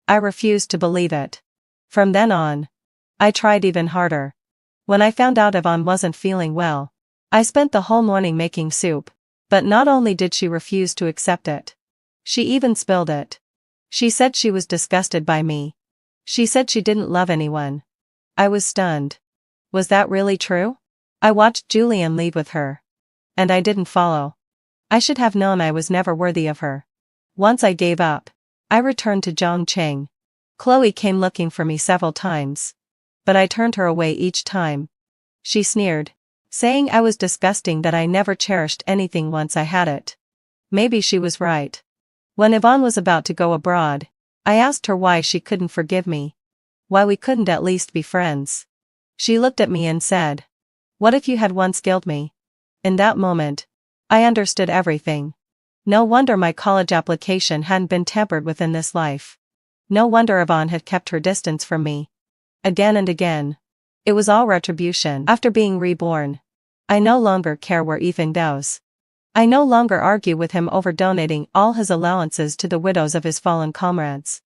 I refused to believe it. From then on, I tried even harder. When I found out Yvonne wasn't feeling well, I spent the whole morning making soup. But not only did she refuse to accept it, she even spilled it. She said she was disgusted by me. She said she didn't love anyone. I was stunned. Was that really true? I watched Julian leave with her. And I didn't follow. I should have known I was never worthy of her. Once I gave up, I returned to Zhongcheng. Chloe came looking for me several times. But I turned her away each time. She sneered, saying I was disgusting, that I never cherished anything once I had it. Maybe she was right. When Yvonne was about to go abroad, I asked her why she couldn't forgive me. Why we couldn't at least be friends. She looked at me and said, "What if you had once killed me?" In that moment, I understood everything. No wonder my college application hadn't been tampered with in this life. No wonder Yvonne had kept her distance from me. Again and again. It was all retribution. After being reborn, I no longer care where Ethan goes. I no longer argue with him over donating all his allowances to the widows of his fallen comrades.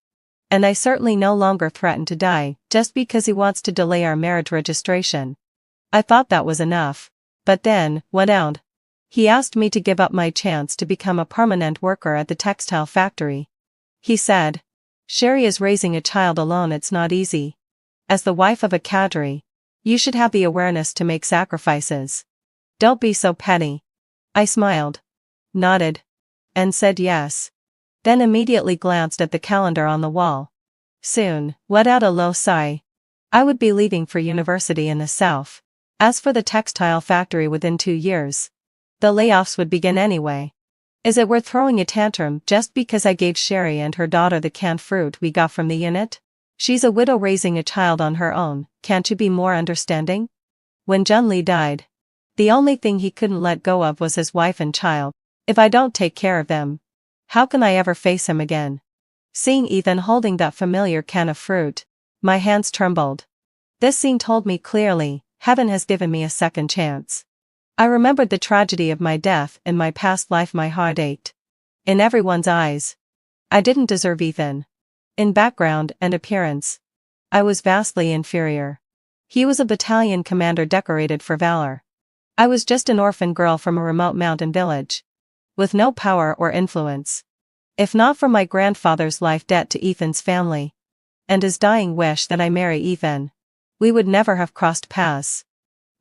And I certainly no longer threaten to die just because he wants to delay our marriage registration. I thought that was enough. But then, what else? He asked me to give up my chance to become a permanent worker at the textile factory. He said, "Sherry is raising a child alone, it's not easy. As the wife of a cadre, you should have the awareness to make sacrifices. Don't be so petty." I smiled, nodded, and said yes. Then immediately glanced at the calendar on the wall. Soon, let out a low sigh. I would be leaving for university in the South. As for the textile factory within 2 years, the layoffs would begin anyway. Is it worth throwing a tantrum just because I gave Sherry and her daughter the canned fruit we got from the unit? She's a widow raising a child on her own, can't you be more understanding? When Jun Lee died, the only thing he couldn't let go of was his wife and child. If I don't take care of them, how can I ever face him again? Seeing Ethan holding that familiar can of fruit, my hands trembled. This scene told me clearly, heaven has given me a second chance. I remembered the tragedy of my death in my past life. My heart ached. In everyone's eyes, I didn't deserve Ethan. In background and appearance, I was vastly inferior. He was a battalion commander decorated for valor. I was just an orphan girl from a remote mountain village, with no power or influence. If not for my grandfather's life debt to Ethan's family, and his dying wish that I marry Ethan, we would never have crossed paths.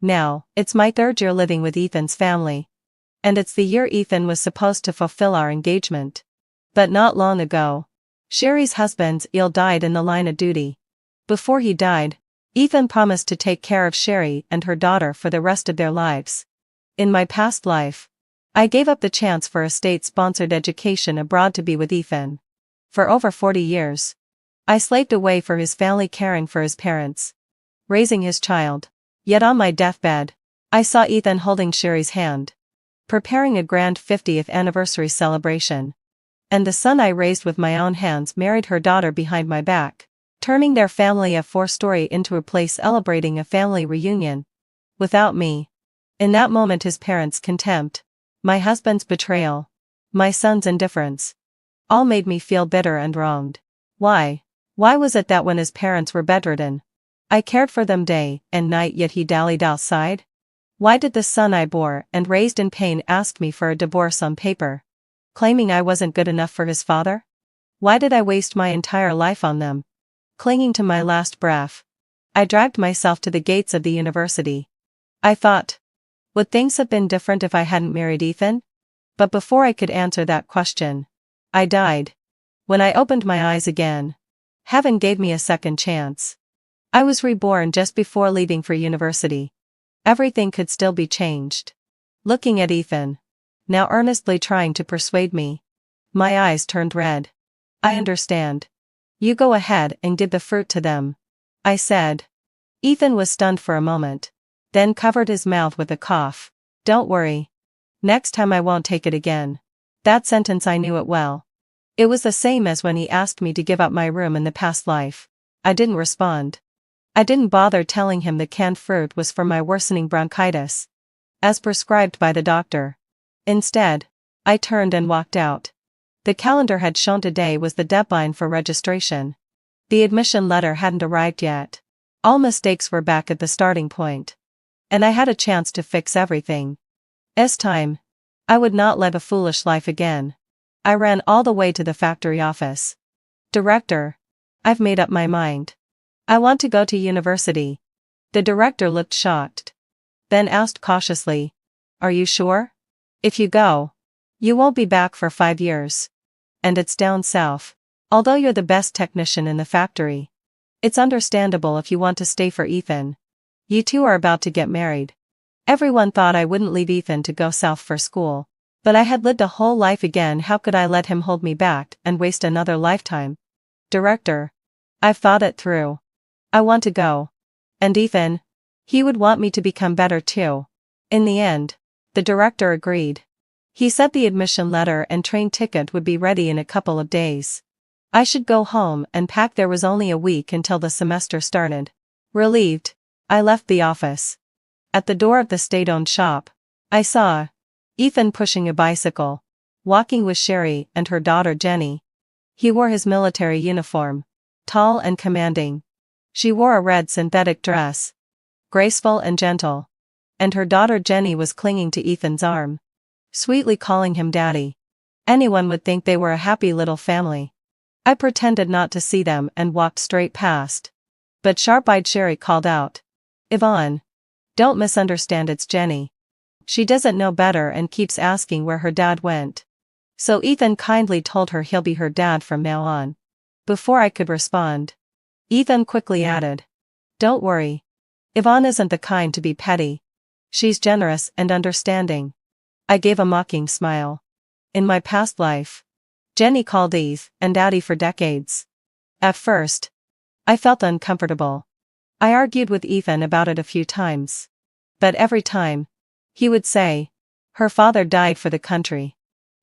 Now, it's my 3rd year living with Ethan's family. And it's the year Ethan was supposed to fulfill our engagement. But not long ago, Sherry's husband's ill died in the line of duty. Before he died, Ethan promised to take care of Sherry and her daughter for the rest of their lives. In my past life, I gave up the chance for a state-sponsored education abroad to be with Ethan. For over 40 years, I slaved away for his family, caring for his parents, raising his child. Yet on my deathbed, I saw Ethan holding Sherry's hand, preparing a grand 50th anniversary celebration. And the son I raised with my own hands married her daughter behind my back, turning their family of 4-story into a place celebrating a family reunion. Without me. In that moment, his parents' contempt, my husband's betrayal, my son's indifference, all made me feel bitter and wronged. Why? Why was it that when his parents were bedridden, I cared for them day and night, yet he dallied outside? Why did the son I bore and raised in pain ask me for a divorce on paper, claiming I wasn't good enough for his father? Why did I waste my entire life on them? Clinging to my last breath, I dragged myself to the gates of the university. I thought, would things have been different if I hadn't married Ethan? But before I could answer that question, I died. When I opened my eyes again, heaven gave me a second chance. I was reborn just before leaving for university. Everything could still be changed. Looking at Ethan, now earnestly trying to persuade me, my eyes turned red. I understand. You go ahead and give the fruit to them, I said. Ethan was stunned for a moment, then covered his mouth with a cough. Don't worry. Next time I won't take it again. That sentence, I knew it well. It was the same as when he asked me to give up my room in the past life. I didn't respond. I didn't bother telling him the canned fruit was for my worsening bronchitis, as prescribed by the doctor. Instead, I turned and walked out. The calendar had shown today was the deadline for registration. The admission letter hadn't arrived yet. All mistakes were back at the starting point. And I had a chance to fix everything. This time, I would not live a foolish life again. I ran all the way to the factory office. Director, I've made up my mind. I want to go to university. The director looked shocked, then asked cautiously, are you sure? If you go, you won't be back for 5 years. And it's down south. Although you're the best technician in the factory, it's understandable if you want to stay for Ethan. You two are about to get married. Everyone thought I wouldn't leave Ethan to go south for school, but I had lived a whole life again. How could I let him hold me back and waste another lifetime? Director, I've thought it through. I want to go. And Ethan? He would want me to become better too. In the end, the director agreed. He said the admission letter and train ticket would be ready in a couple of days. I should go home and pack. There was only a week until the semester started. Relieved, I left the office. At the door of the state-owned shop, I saw Ethan pushing a bicycle, walking with Sherry and her daughter Jenny. He wore his military uniform, tall and commanding. She wore a red synthetic dress, graceful and gentle. And her daughter Jenny was clinging to Ethan's arm, sweetly calling him daddy. Anyone would think they were a happy little family. I pretended not to see them and walked straight past. But sharp-eyed Sherry called out, "Yvonne, don't misunderstand, it's Jenny. She doesn't know better and keeps asking where her dad went." So Ethan kindly told her he'll be her dad from now on. Before I could respond, Ethan quickly added, "Don't worry. Yvonne isn't the kind to be petty. She's generous and understanding." I gave a mocking smile. In my past life, Jenny called Eve and Daddy for decades. At first, I felt uncomfortable. I argued with Ethan about it a few times. But every time, he would say, "Her father died for the country.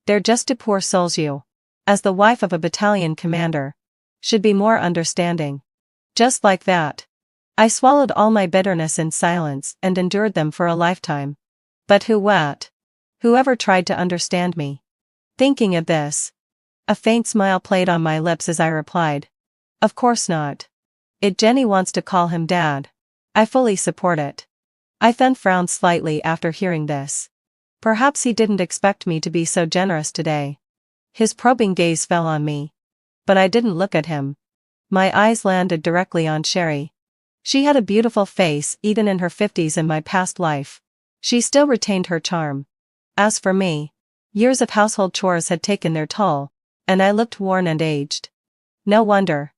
They're just two poor souls. You, as the wife of a battalion commander, should be more understanding." Just like that, I swallowed all my bitterness in silence and endured them for a lifetime. But whoever tried to understand me? Thinking of this, a faint smile played on my lips as I replied, "Of course not. Jenny wants to call him dad. I fully support it." Ethan frowned slightly after hearing this. Perhaps he didn't expect me to be so generous today. His probing gaze fell on me. But I didn't look at him. My eyes landed directly on Sherry. She had a beautiful face even in her 50s. In my past life, she still retained her charm. As for me, years of household chores had taken their toll, and I looked worn and aged. No wonder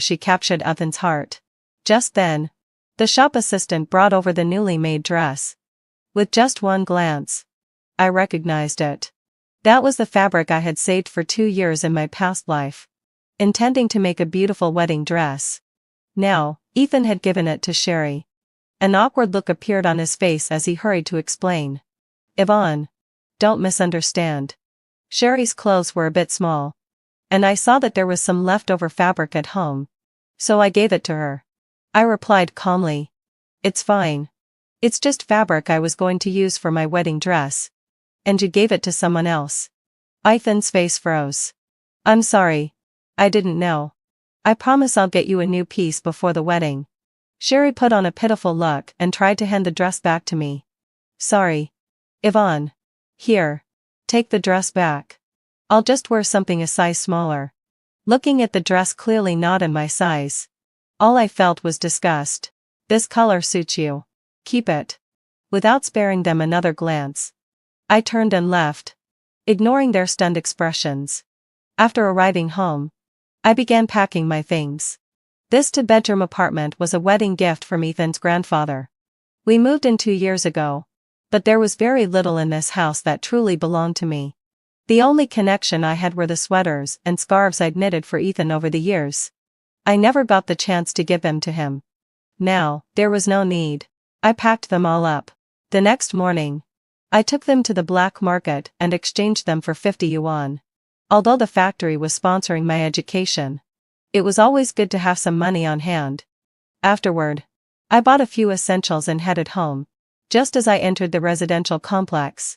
she captured Ethan's heart. Just then, the shop assistant brought over the newly made dress. With just one glance, I recognized it. That was the fabric I had saved for 2 years in my past life, intending to make a beautiful wedding dress. Now, Ethan had given it to Sherry. An awkward look appeared on his face as he hurried to explain. "Yvonne, don't misunderstand. Sherry's clothes were a bit small, and I saw that there was some leftover fabric at home, so I gave it to her." I replied calmly, "It's fine. It's just fabric I was going to use for my wedding dress. And you gave it to someone else." Ethan's face froze. "I'm sorry. I didn't know. I promise I'll get you a new piece before the wedding." Sherry put on a pitiful look and tried to hand the dress back to me. "Sorry, Yvonne. Here, take the dress back. I'll just wear something a size smaller." Looking at the dress clearly not in my size, all I felt was disgust. "This color suits you. Keep it." Without sparing them another glance, I turned and left, ignoring their stunned expressions. After arriving home, I began packing my things. This two-bedroom apartment was a wedding gift from Ethan's grandfather. We moved in 2 years ago, but there was very little in this house that truly belonged to me. The only connection I had were the sweaters and scarves I'd knitted for Ethan over the years. I never got the chance to give them to him. Now, there was no need. I packed them all up. The next morning, I took them to the black market and exchanged them for 50 yuan. Although the factory was sponsoring my education, it was always good to have some money on hand. Afterward, I bought a few essentials and headed home. Just as I entered the residential complex,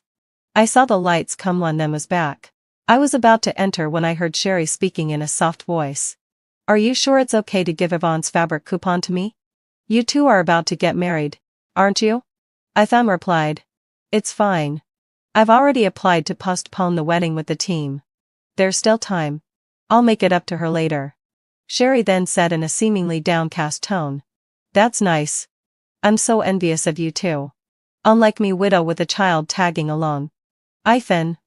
I saw the lights come on. Them was back. I was about to enter when I heard Sherry speaking in a soft voice. "Are you sure it's okay to give Yvonne's fabric coupon to me? You two are about to get married, aren't you?" Ethan replied, "It's fine. I've already applied to postpone the wedding with the team. There's still time. I'll make it up to her later." Sherry then said in a seemingly downcast tone, "That's nice. I'm so envious of you two. Unlike me, widow with a child tagging along." "Ethan,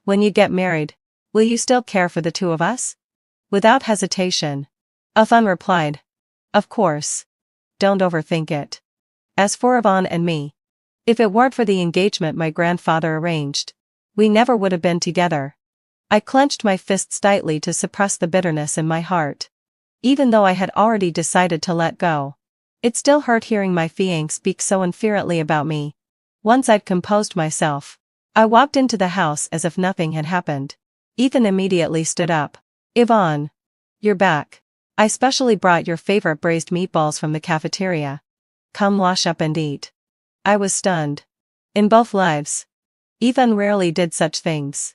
when you get married, will you still care for the two of us?" Without hesitation, Ethan replied, "Of course. Don't overthink it. As for Yvonne and me, if it weren't for the engagement my grandfather arranged, we never would have been together." I clenched my fists tightly to suppress the bitterness in my heart. Even though I had already decided to let go, it still hurt hearing my fiancé speak so unfairly about me. Once I'd composed myself, I walked into the house as if nothing had happened. Ethan immediately stood up. "Yvonne, you're back. I specially brought your favorite braised meatballs from the cafeteria. Come wash up and eat." I was stunned. In both lives, Ethan rarely did such things.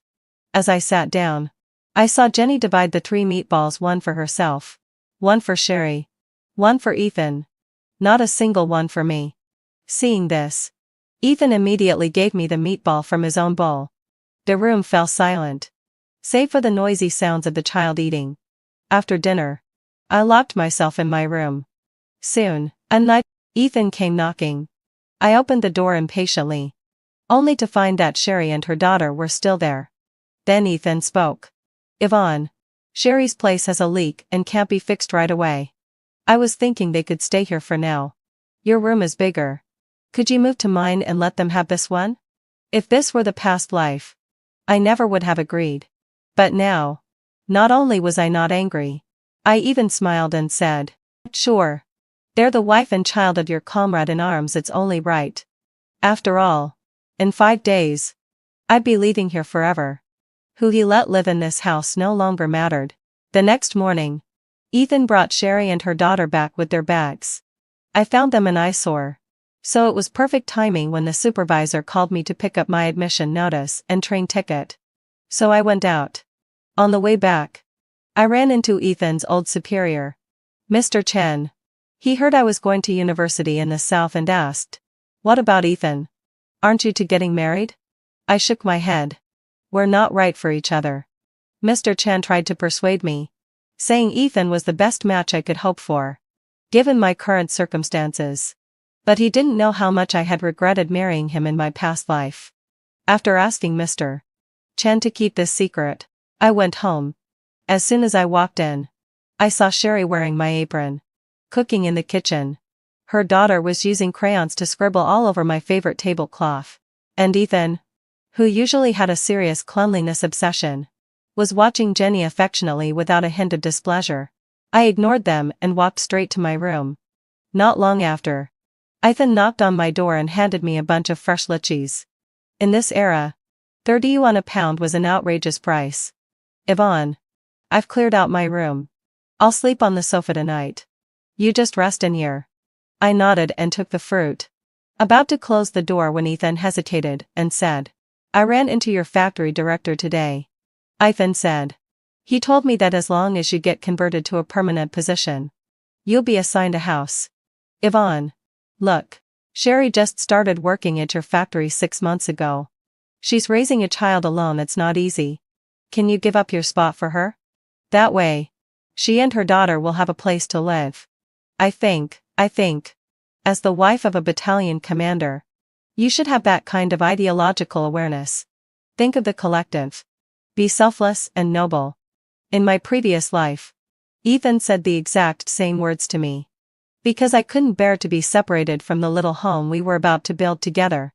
As I sat down, I saw Jenny divide the 3 meatballs, one for herself, one for Sherry, one for Ethan. Not a single one for me. Seeing this, Ethan immediately gave me the meatball from his own bowl. The room fell silent, save for the noisy sounds of the child eating. After dinner, I locked myself in my room. Soon, Ethan came knocking. I opened the door impatiently, only to find that Sherry and her daughter were still there. Then Ethan spoke. Yvonne, Sherry's place has a leak and can't be fixed right away. I was thinking they could stay here for now. Your room is bigger. Could you move to mine and let them have this one? If this were the past life, I never would have agreed. But now, not only was I not angry, I even smiled and said, sure. They're the wife and child of your comrade in arms, it's only right. After all, in 5 days, I'd be leaving here forever. Who he let live in this house no longer mattered. The next morning, Ethan brought Sherry and her daughter back with their bags. I found them an eyesore. So it was perfect timing when the supervisor called me to pick up my admission notice and train ticket. So I went out. On the way back, I ran into Ethan's old superior, Mr. Chen. He heard I was going to university in the South and asked, "What about Ethan? Aren't you two getting married?" I shook my head. "We're not right for each other." Mr. Chen tried to persuade me, saying Ethan was the best match I could hope for, given my current circumstances. But he didn't know how much I had regretted marrying him in my past life. After asking Mr. Chen to keep this secret, I went home. As soon as I walked in, I saw Sherry wearing my apron, cooking in the kitchen. Her daughter was using crayons to scribble all over my favorite tablecloth. And Ethan, who usually had a serious cleanliness obsession, was watching Jenny affectionately without a hint of displeasure. I ignored them and walked straight to my room. Not long after, Ethan knocked on my door and handed me a bunch of fresh lychees. In this era, 30 yuan a pound was an outrageous price. Yvonne, I've cleared out my room. I'll sleep on the sofa tonight. You just rest in here. I nodded and took the fruit, about to close the door when Ethan hesitated and said, "I ran into your factory director today." Ethan said, "He told me that as long as you get converted to a permanent position, you'll be assigned a house." Yvonne, look, Sherry just started working at your factory 6 months ago. She's raising a child alone, it's not easy. Can you give up your spot for her? That way, she and her daughter will have a place to live. I think, as the wife of a battalion commander, you should have that kind of ideological awareness. Think of the collective. Be selfless and noble. In my previous life, Ethan said the exact same words to me. Because I couldn't bear to be separated from the little home we were about to build together,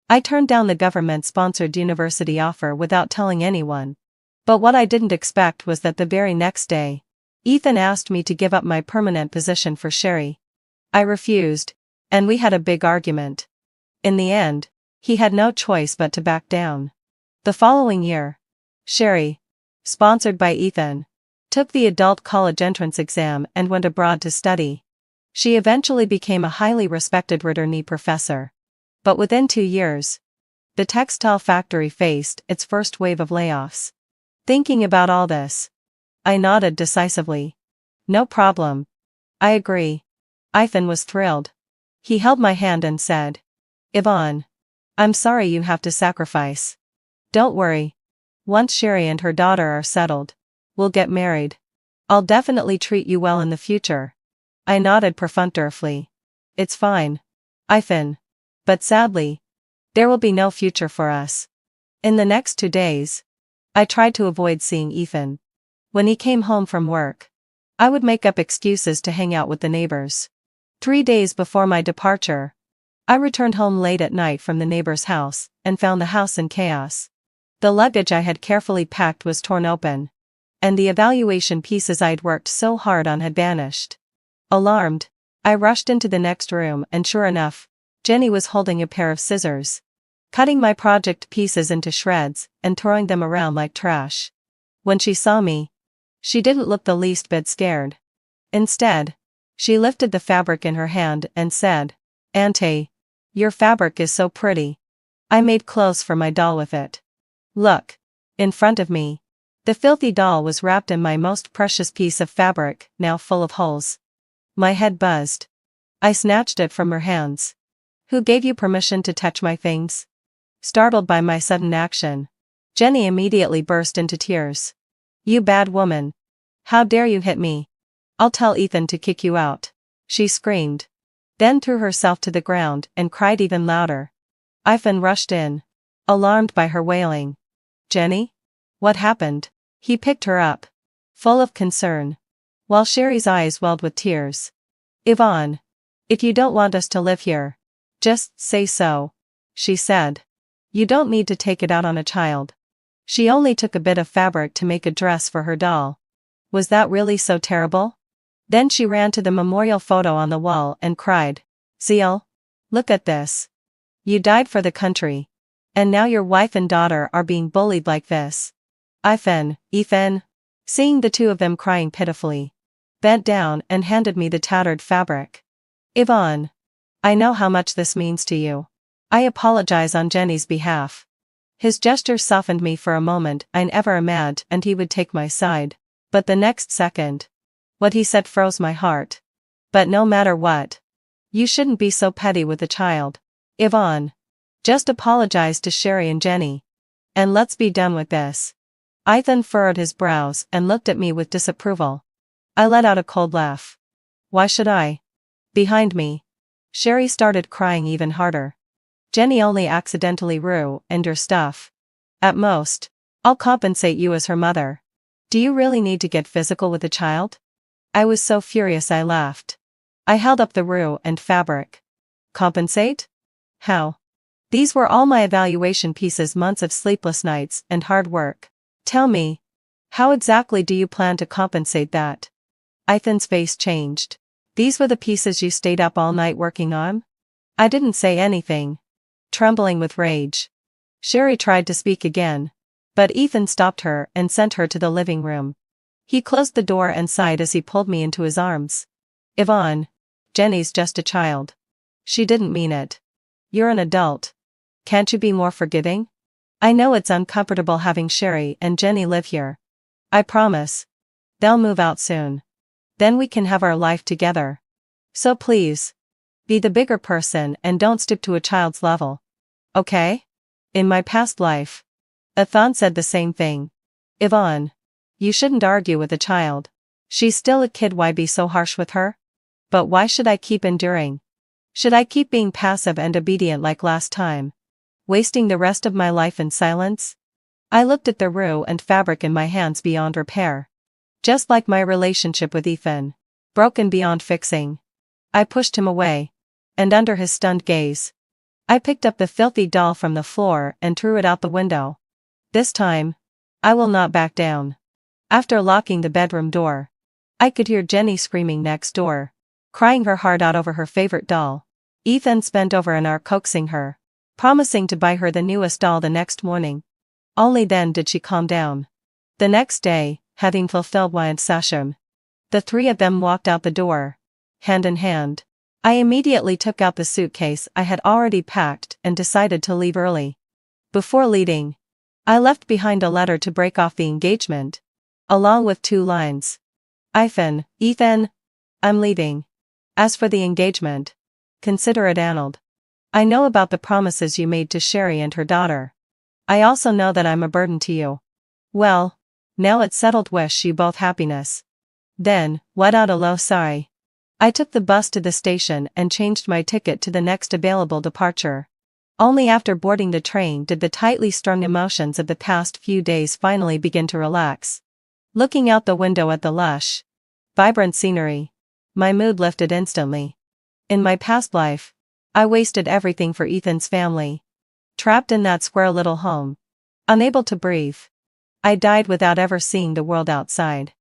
I turned down the government-sponsored university offer without telling anyone. But what I didn't expect was that the very next day, Ethan asked me to give up my permanent position for Sherry. I refused, and we had a big argument. In the end, he had no choice but to back down. The following year, Sherry, sponsored by Ethan, took the adult college entrance exam and went abroad to study. She eventually became a highly respected returning professor. But within 2 years, the textile factory faced its first wave of layoffs. Thinking about all this, I nodded decisively. No problem. I agree. Ethan was thrilled. He held my hand and said, "Yvonne, I'm sorry you have to sacrifice. Don't worry. Once Sherry and her daughter are settled, we'll get married. I'll definitely treat you well in the future." I nodded perfunctorily. "It's fine, Ethan. But sadly, there will be no future for us." In the next 2 days, I tried to avoid seeing Ethan. When he came home from work, I would make up excuses to hang out with the neighbors. 3 days before my departure, I returned home late at night from the neighbor's house and found the house in chaos. The luggage I had carefully packed was torn open, and the evaluation pieces I'd worked so hard on had vanished. Alarmed, I rushed into the next room and sure enough, Jenny was holding a pair of scissors, cutting my project pieces into shreds and throwing them around like trash. When she saw me, she didn't look the least bit scared. Instead, she lifted the fabric in her hand and said, "Auntie, your fabric is so pretty." I made clothes for my doll with it. Look. In front of me. The filthy doll was wrapped in my most precious piece of fabric, now full of holes. My head buzzed. I snatched it from her hands. Who gave you permission to touch my things? Startled by my sudden action, Jenny immediately burst into tears. You bad woman. How dare you hit me? I'll tell Ethan to kick you out, she screamed. Then threw herself to the ground and cried even louder. Ethan rushed in, alarmed by her wailing. Jenny? What happened? He picked her up, full of concern, while Sherry's eyes welled with tears. Yvonne. If you don't want us to live here, just say so, she said. You don't need to take it out on a child. She only took a bit of fabric to make a dress for her doll. Was that really so terrible? Then she ran to the memorial photo on the wall and cried, Zeal? Look at this. You died for the country. And now your wife and daughter are being bullied like this. Ethan. Seeing the two of them crying pitifully, bent down and handed me the tattered fabric. Yvonne. I know how much this means to you. I apologize on Jenny's behalf. His gesture softened me for a moment. I never imagined he would take my side, but the next second, what he said froze my heart. But no matter what, you shouldn't be so petty with the child, Yvonne. Just apologize to Sherry and Jenny. And let's be done with this. Ethan furrowed his brows and looked at me with disapproval. I let out a cold laugh. Why should I? Behind me, Sherry started crying even harder. Jenny only accidentally ruined your stuff. At most, I'll compensate you as her mother. Do you really need to get physical with a child? I was so furious I laughed. I held up the ruined fabric. Compensate? How? These were all my evaluation pieces, months of sleepless nights and hard work. Tell me, how exactly do you plan to compensate that? Ethan's face changed. These were the pieces you stayed up all night working on? I didn't say anything, trembling with rage. Sherry tried to speak again, but Ethan stopped her and sent her to the living room. He closed the door and sighed as he pulled me into his arms. Yvonne, Jenny's just a child. She didn't mean it. You're an adult. Can't you be more forgiving? I know it's uncomfortable having Sherry and Jenny live here. I promise. They'll move out soon. Then we can have our life together. So please, be the bigger person and don't stoop to a child's level. Okay? In my past life, Ethan said the same thing. Yvonne, you shouldn't argue with a child. She's still a kid. Why be so harsh with her? But why should I keep enduring? Should I keep being passive and obedient like last time? Wasting the rest of my life in silence? I looked at the ruined fabric in my hands beyond repair. Just like my relationship with Ethan, broken beyond fixing. I pushed him away, and under his stunned gaze, I picked up the filthy doll from the floor and threw it out the window. This time, I will not back down. After locking the bedroom door, I could hear Jenny screaming next door, crying her heart out over her favorite doll. Ethan bent over and coaxing her, promising to buy her the newest doll the next morning. Only then did she calm down. The next day, having fulfilled my session, the three of them walked out the door, hand in hand. I immediately took out the suitcase I had already packed and decided to leave early. Before leaving, I left behind a letter to break off the engagement, along with 2 lines. Ethan, I'm leaving. As for the engagement, consider it annulled. I know about the promises you made to Sherry and her daughter. I also know that I'm a burden to you. Well, now it's settled. Wish you both happiness. Then, let out a low sigh. I took the bus to the station and changed my ticket to the next available departure. Only after boarding the train did the tightly strung emotions of the past few days finally begin to relax. Looking out the window at the lush, vibrant scenery, my mood lifted instantly. In my past life, I wasted everything for Ethan's family. Trapped in that square little home, unable to breathe, I died without ever seeing the world outside.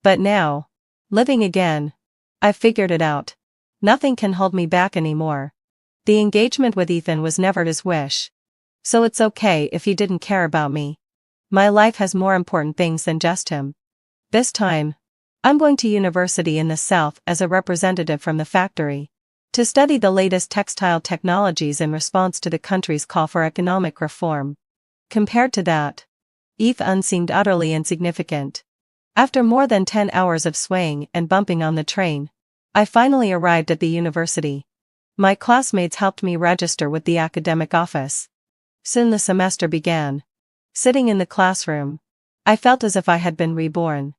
But now, living again, I've figured it out. Nothing can hold me back anymore. The engagement with Ethan was never his wish. So it's okay if he didn't care about me. My life has more important things than just him. This time, I'm going to university in the South as a representative from the factory. to study the latest textile technologies in response to the country's call for economic reform. Compared to that, Ethan seemed utterly insignificant. After more than 10 hours of swaying and bumping on the train, I finally arrived at the university. My classmates helped me register with the academic office. Soon the semester began. Sitting in the classroom, I felt as if I had been reborn.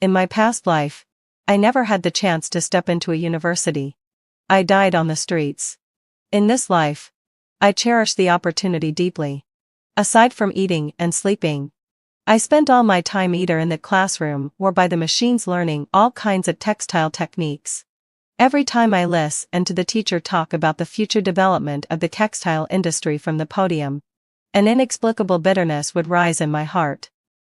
In my past life, I never had the chance to step into a university. I died on the streets. In this life, I cherish the opportunity deeply. Aside from eating and sleeping, I spent all my time either in the classroom or by the machines learning all kinds of textile techniques. Every time I listened to the teacher talk about the future development of the textile industry from the podium, an inexplicable bitterness would rise in my heart.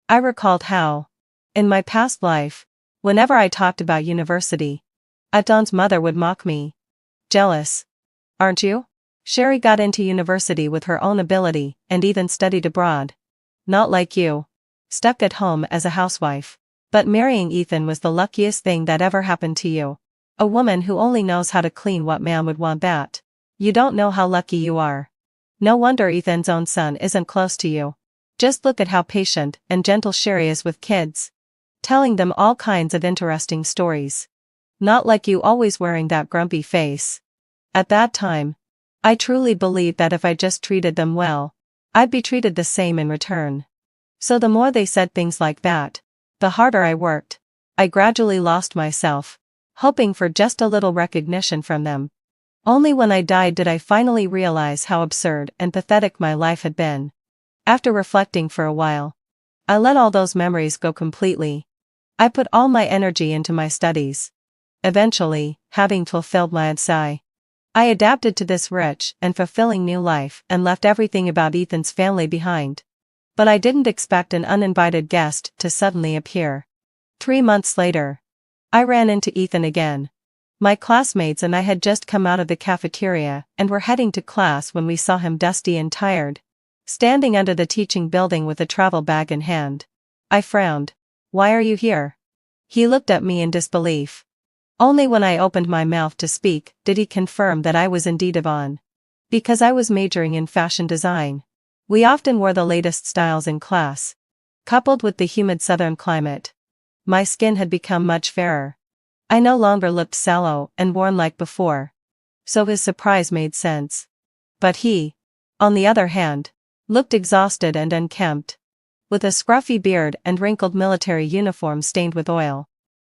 I recalled how, in my past life, whenever I talked about university, Adon's mother would mock me. Jealous, aren't you? Sherry got into university with her own ability and even studied abroad. Not like you. Stuck at home as a housewife. But marrying Ethan was the luckiest thing that ever happened to you. A woman who only knows how to clean. What man would want that? You don't know how lucky you are. No wonder Ethan's own son isn't close to you. Just look at how patient and gentle Sherry is with kids. Telling them all kinds of interesting stories. Not like you, always wearing that grumpy face. At that time, I truly believed that if I just treated them well, I'd be treated the same in return. So the more they said things like that, the harder I worked. I gradually lost myself, hoping for just a little recognition from them. Only when I died did I finally realize how absurd and pathetic my life had been. After reflecting for a while, I let all those memories go completely. I put all my energy into my studies. Eventually, having fulfilled my desire, I adapted to this rich and fulfilling new life and left everything about Ethan's family behind. But I didn't expect an uninvited guest to suddenly appear. 3 months later, I ran into Ethan again. My classmates and I had just come out of the cafeteria and were heading to class when we saw him, dusty and tired, standing under the teaching building with a travel bag in hand. I frowned. "Why are you here?" He looked at me in disbelief. Only when I opened my mouth to speak did he confirm that I was indeed Yvonne. Because I was majoring in fashion design. We often wore the latest styles in class. Coupled with the humid southern climate, my skin had become much fairer. I no longer looked sallow and worn like before. So his surprise made sense. But he, on the other hand, looked exhausted and unkempt, with a scruffy beard and wrinkled military uniform stained with oil.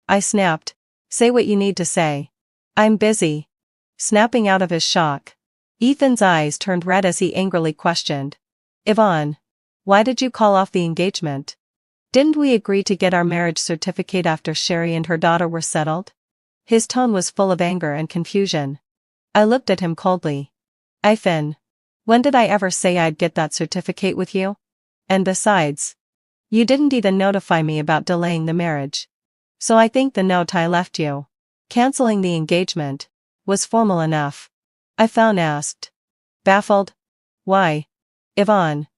I snapped, "Say what you need to say. I'm busy." Snapping out of his shock, Ethan's eyes turned red as he angrily questioned, "Yvonne, why did you call off the engagement? Didn't we agree to get our marriage certificate after Sherry and her daughter were settled?" His tone was full of anger and confusion. I looked at him coldly. "Ethan, when did I ever say I'd get that certificate with you? And besides, you didn't even notify me about delaying the marriage. So I think the note I left you, canceling the engagement, was formal enough." I asked. Baffled. "Why? Yvonne,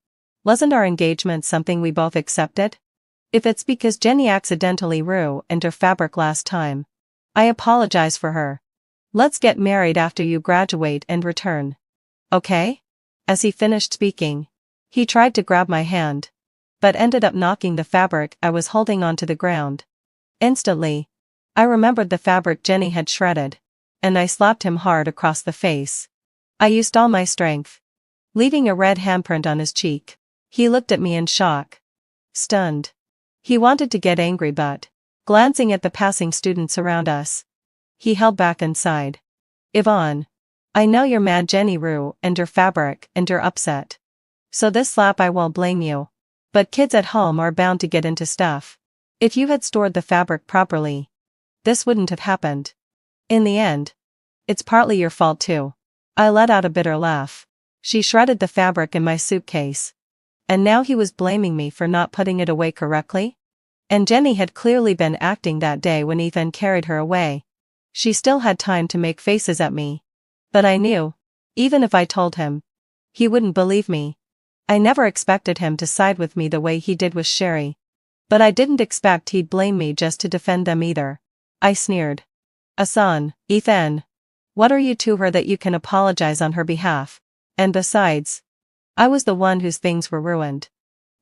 wasn't our engagement something we both accepted? If it's because Jenny accidentally ruined her fabric last time, I apologize for her. Let's get married after you graduate and return. Okay?" As he finished speaking, he tried to grab my hand, but ended up knocking the fabric I was holding onto the ground. Instantly, I remembered the fabric Jenny had shredded, and I slapped him hard across the face. I used all my strength, leaving a red handprint on his cheek. He looked at me in shock. Stunned. He wanted to get angry, but, glancing at the passing students around us, he held back and sighed. "Yvonne, I know you're mad Jenny ruined your fabric and you're upset. So this slap, I won't blame you. But kids at home are bound to get into stuff. If you had stored the fabric properly, this wouldn't have happened. In the end, it's partly your fault too." I let out a bitter laugh. She shredded the fabric in my suitcase. And now he was blaming me for not putting it away correctly? And Jenny had clearly been acting that day when Ethan carried her away. She still had time to make faces at me. But I knew, even if I told him, he wouldn't believe me. I never expected him to side with me the way he did with Sherry. But I didn't expect he'd blame me just to defend them either. I sneered. "Ethan, What are you to her that you can apologize on her behalf? And besides, I was the one whose things were ruined.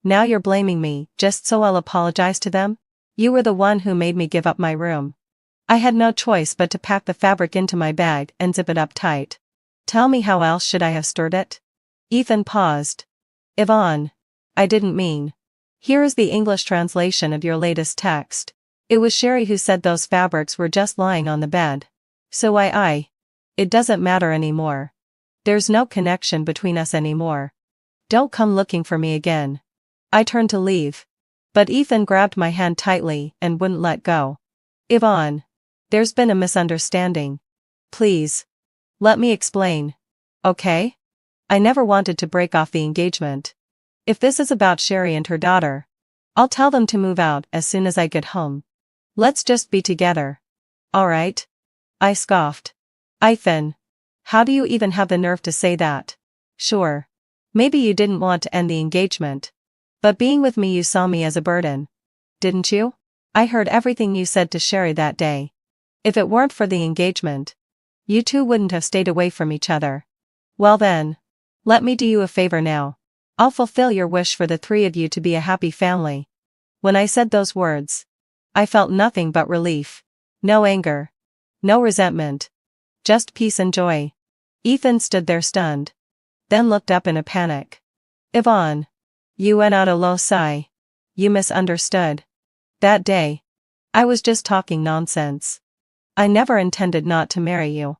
Now you're blaming me, just so I'll apologize to them? You were the one who made me give up my room. I had no choice but to pack the fabric into my bag and zip it up tight. Tell me, how else should I have stored it? Ethan paused. Yvonne. I didn't mean. Here is the English translation of your latest text. It was Sherry who said those fabrics were just lying on the bed. So it doesn't matter anymore. There's no connection between us anymore. Don't come looking for me again. I turned to leave. But Ethan grabbed my hand tightly and wouldn't let go. Yvonne. There's been a misunderstanding. Please. Let me explain. Okay? I never wanted to break off the engagement. If this is about Sherry and her daughter, I'll tell them to move out as soon as I get home. Let's just be together. Alright? I scoffed. Ethan. How do you even have the nerve to say that? Sure. Maybe you didn't want to end the engagement. But being with me, you saw me as a burden. Didn't you? I heard everything you said to Sherry that day. If it weren't for the engagement, you two wouldn't have stayed away from each other. Well then, let me do you a favor now. I'll fulfill your wish for the three of you to be a happy family. When I said those words, I felt nothing but relief. No anger. No resentment. Just peace and joy. Ethan stood there stunned. Then looked up in a panic. Yvonne. You let out a low sigh. You misunderstood. That day, I was just talking nonsense. I never intended not to marry you.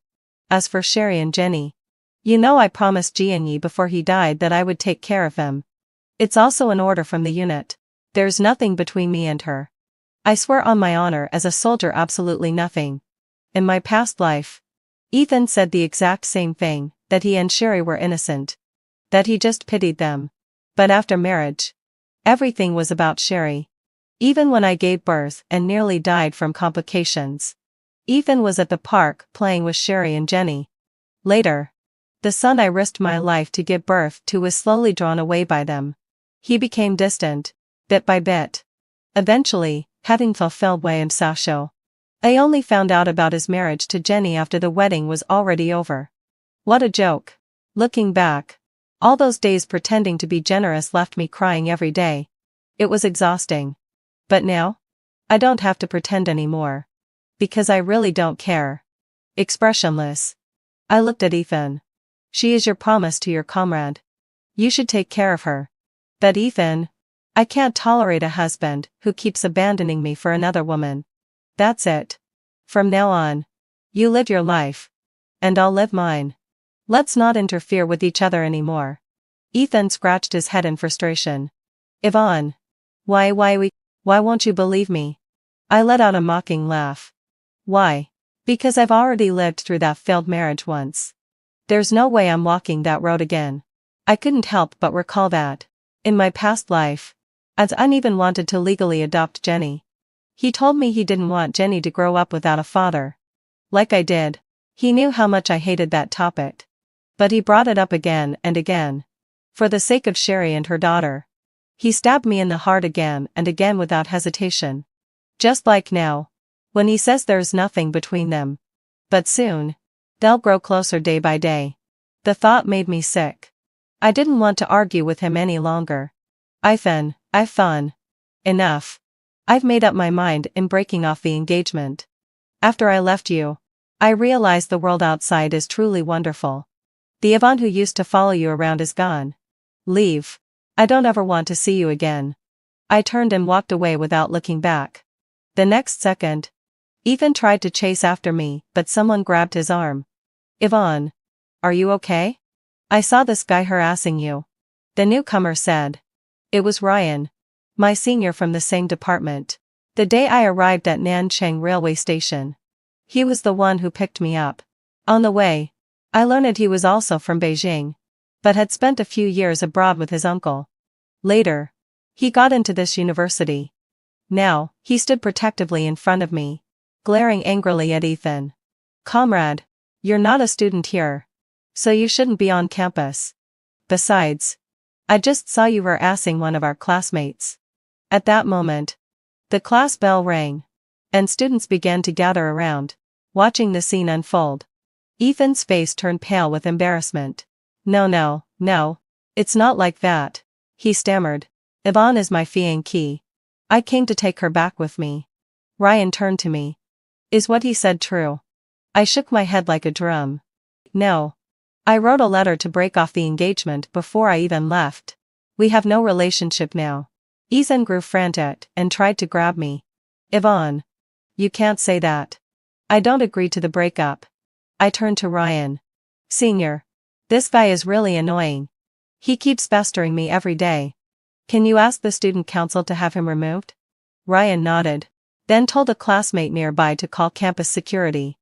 As for Sherry and Jenny, you know I promised Gianni before he died that I would take care of him. It's also an order from the unit. There's nothing between me and her. I swear on my honor as a soldier, absolutely nothing. In my past life, Ethan said the exact same thing, that he and Sherry were innocent. That he just pitied them. But after marriage, everything was about Sherry. Even when I gave birth and nearly died from complications, Ethan was at the park playing with Sherry and Jenny. Later, the son I risked my life to give birth to was slowly drawn away by them. He became distant, bit by bit. Eventually, having fulfilled Sasho, I only found out about his marriage to Jenny after the wedding was already over. What a joke. Looking back, all those days pretending to be generous left me crying every day. It was exhausting. But now, I don't have to pretend anymore. Because I really don't care. Expressionless, I looked at Ethan. She is your promise to your comrade. You should take care of her. But Ethan, I can't tolerate a husband who keeps abandoning me for another woman. That's it. From now on, you live your life. And I'll live mine. Let's not interfere with each other anymore. Ethan scratched his head in frustration. Yvonne. Why won't you believe me? I let out a mocking laugh. Why? Because I've already lived through that failed marriage once. There's no way I'm walking that road again. I couldn't help but recall that, in my past life, I'd even wanted to legally adopt Jenny. He told me he didn't want Jenny to grow up without a father. Like I did. He knew how much I hated that topic. But he brought it up again and again. For the sake of Sherry and her daughter. He stabbed me in the heart again and again without hesitation. Just like now, when he says there's nothing between them. But soon, they'll grow closer day by day. The thought made me sick. I didn't want to argue with him any longer. Ethan, enough. I've made up my mind in breaking off the engagement. After I left you, I realized the world outside is truly wonderful. The Yvonne who used to follow you around is gone. Leave. I don't ever want to see you again. I turned and walked away without looking back. The next second, Ethan tried to chase after me, but someone grabbed his arm. Yvonne. Are you okay? I saw this guy harassing you. The newcomer said. It was Ryan. My senior from the same department. The day I arrived at Nanchang railway station. He was the one who picked me up. On the way, I learned he was also from Beijing, but had spent a few years abroad with his uncle. Later, he got into this university. Now, he stood protectively in front of me, glaring angrily at Ethan. Comrade, you're not a student here. So you shouldn't be on campus. Besides, I just saw you harassing one of our classmates. At that moment, the class bell rang, and students began to gather around, watching the scene unfold. Ethan's face turned pale with embarrassment. No, it's not like that, he stammered. Yvonne is my fiancée. I came to take her back with me. Ryan turned to me. Is what he said true? I shook my head like a drum. No. I wrote a letter to break off the engagement before I even left. We have no relationship now. Ethan grew frantic and tried to grab me. Yvonne. You can't say that. I don't agree to the breakup. I turned to Ryan. Senior. This guy is really annoying. He keeps pestering me every day. Can you ask the student council to have him removed? Ryan nodded, then told a classmate nearby to call campus security.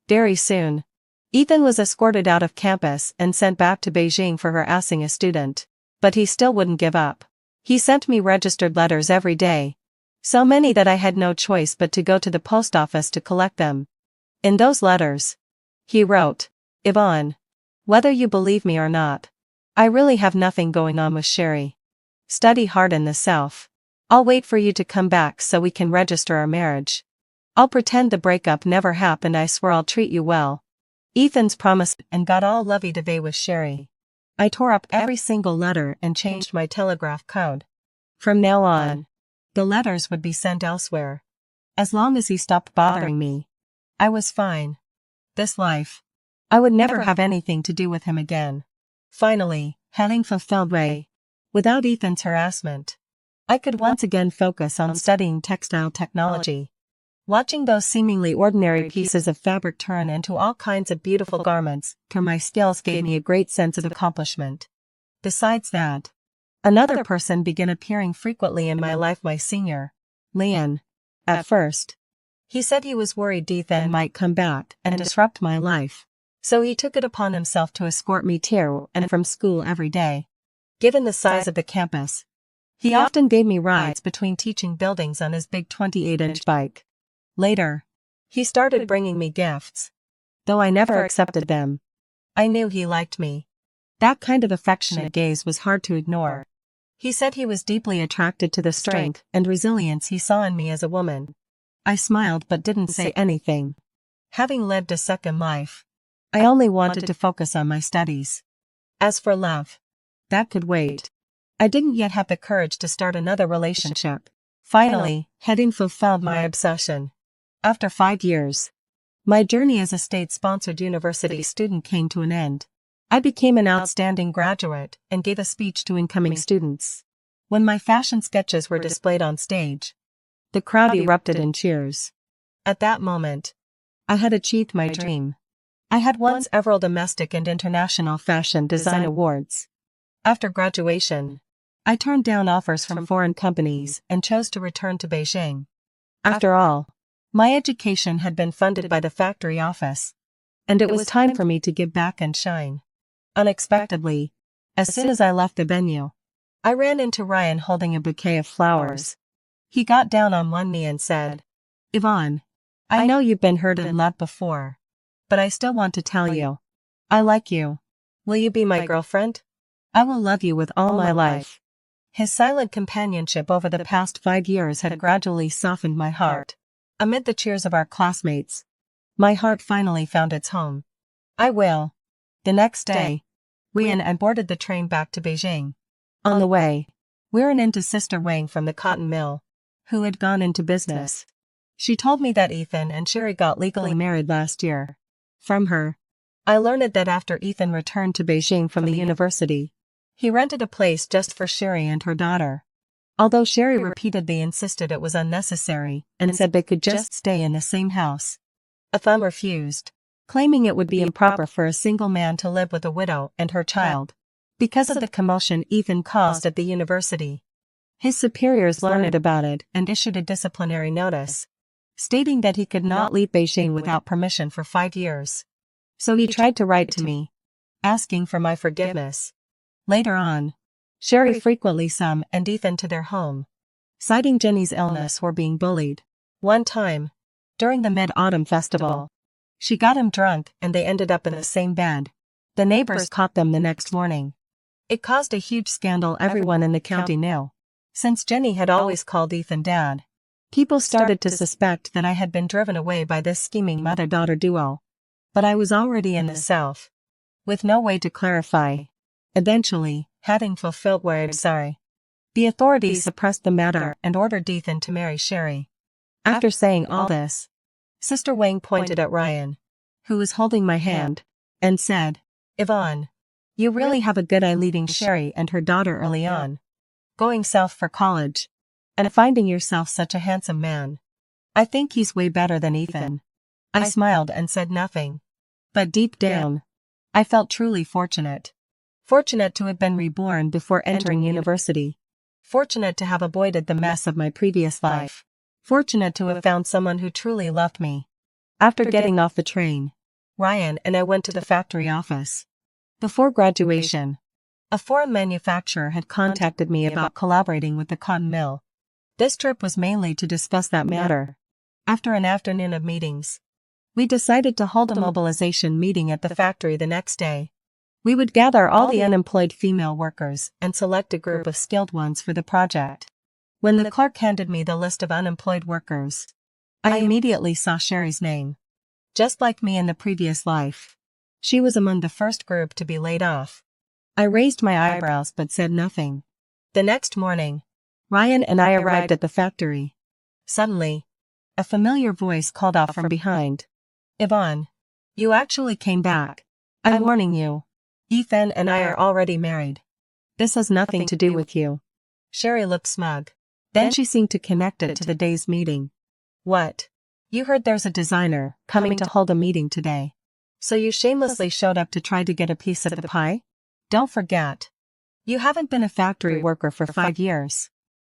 Very soon, Ethan was escorted out of campus and sent back to Beijing for harassing a student. But he still wouldn't give up. He sent me registered letters every day. So many that I had no choice but to go to the post office to collect them. In those letters, he wrote, Yvonne, whether you believe me or not, I really have nothing going on with Sherry. Study hard in the South. I'll wait for you to come back so we can register our marriage. I'll pretend the breakup never happened. I swear I'll treat you well. Ethan's promised and got all lovey-dovey with Sherry. I tore up every single letter and changed my telegraph code. From now on, the letters would be sent elsewhere. As long as he stopped bothering me, I was fine. This life, I would never have anything to do with him again. Finally, having fulfilled way, without Ethan's harassment, I could once again focus on studying textile technology. Watching those seemingly ordinary pieces of fabric turn into all kinds of beautiful garments through my skills gave me a great sense of accomplishment. Besides that, another person began appearing frequently in my life, my senior, Leon. At first, he said he was worried Ethan might come back and disrupt my life, so he took it upon himself to escort me to and from school every day. Given the size of the campus, he often gave me rides between teaching buildings on his big 28-inch bike. Later, he started bringing me gifts. Though I never accepted them, I knew he liked me. That kind of affectionate gaze was hard to ignore. He said he was deeply attracted to the strength and resilience he saw in me as a woman. I smiled but didn't say anything. Having lived a second life, I only wanted to focus on my studies. As for love, that could wait. I didn't yet have the courage to start another relationship. Finally, having fulfilled my obsession. After 5 years, my journey as a state-sponsored university student came to an end. I became an outstanding graduate and gave a speech to incoming students. When my fashion sketches were displayed on stage, the crowd erupted in cheers. At that moment, I had achieved my dream. I had won several domestic and international fashion design awards. After graduation, I turned down offers from foreign companies and chose to return to Beijing. After all, my education had been funded by the factory office, and it was time for me to give back and shine. Unexpectedly, as soon as I left the venue, I ran into Ryan holding a bouquet of flowers. He got down on one knee and said, Yvonne, I know you've been hurt in love before, but I still want to tell you, I like you. Will you be my girlfriend? I will love you with all my life. His silent companionship over the past 5 years had gradually softened my heart. Amid the cheers of our classmates, my heart finally found its home. I will. The next day, we and boarded the train back to Beijing. On the way, we ran into Sister Wang from the cotton mill, who had gone into business. She told me that Ethan and Sherry got legally married last year. From her, I learned that after Ethan returned to Beijing from the university, he rented a place just for Sherry and her daughter. Although Sherry repeatedly insisted it was unnecessary and said they could just stay in the same house, Ethan refused, claiming it would be improper for a single man to live with a widow and her child. Because of the commotion Ethan caused at the university, his superiors learned about it and issued a disciplinary notice, stating that he could not leave Beijing without permission for 5 years. So he tried to write to me, asking for my forgiveness. Later on, Sherry frequently summoned and Ethan to their home, citing Jenny's illness or being bullied. One time, during the Mid-Autumn Festival, she got him drunk and they ended up in the same bed. The neighbors caught them the next morning. It caused a huge scandal. Everyone in the county knew. Since Jenny had always called Ethan Dad, people started to suspect that I had been driven away by this scheming mother-daughter duo. But I was already in the South, with no way to clarify. Eventually, having fulfilled what I'd sorry, the authorities suppressed the matter and ordered Ethan to marry Sherry. After saying all this, Sister Wang pointed at Ryan, who was holding my hand, and said, "Yvonne, you really have a good eye leading Sherry and her daughter early on, going south for college, and finding yourself such a handsome man. I think he's way better than Ethan." I smiled and said nothing. But deep down, I felt truly fortunate. Fortunate to have been reborn before entering university. Fortunate to have avoided the mess of my previous life. Fortunate to have found someone who truly loved me. After getting off the train, Ryan and I went to the factory office. Before graduation, a foreign manufacturer had contacted me about collaborating with the cotton mill. This trip was mainly to discuss that matter. After an afternoon of meetings, we decided to hold a mobilization meeting at the factory the next day. We would gather all the unemployed female workers and select a group of skilled ones for the project. When the clerk handed me the list of unemployed workers, I immediately saw Sherry's name. Just like me in the previous life, she was among the first group to be laid off. I raised my eyebrows but said nothing. The next morning, Ryan and I arrived at the factory. Suddenly, a familiar voice called out from behind, "Yvonne, you actually came back. I'm warning you. Ethan and I are already married. This has nothing to do with you." Sherry looked smug. Then she seemed to connect it to the day's meeting. "What? You heard there's a designer coming to hold a meeting today. So you shamelessly showed up to try to get a piece of the pie? Don't forget, you haven't been a factory worker for 5 years."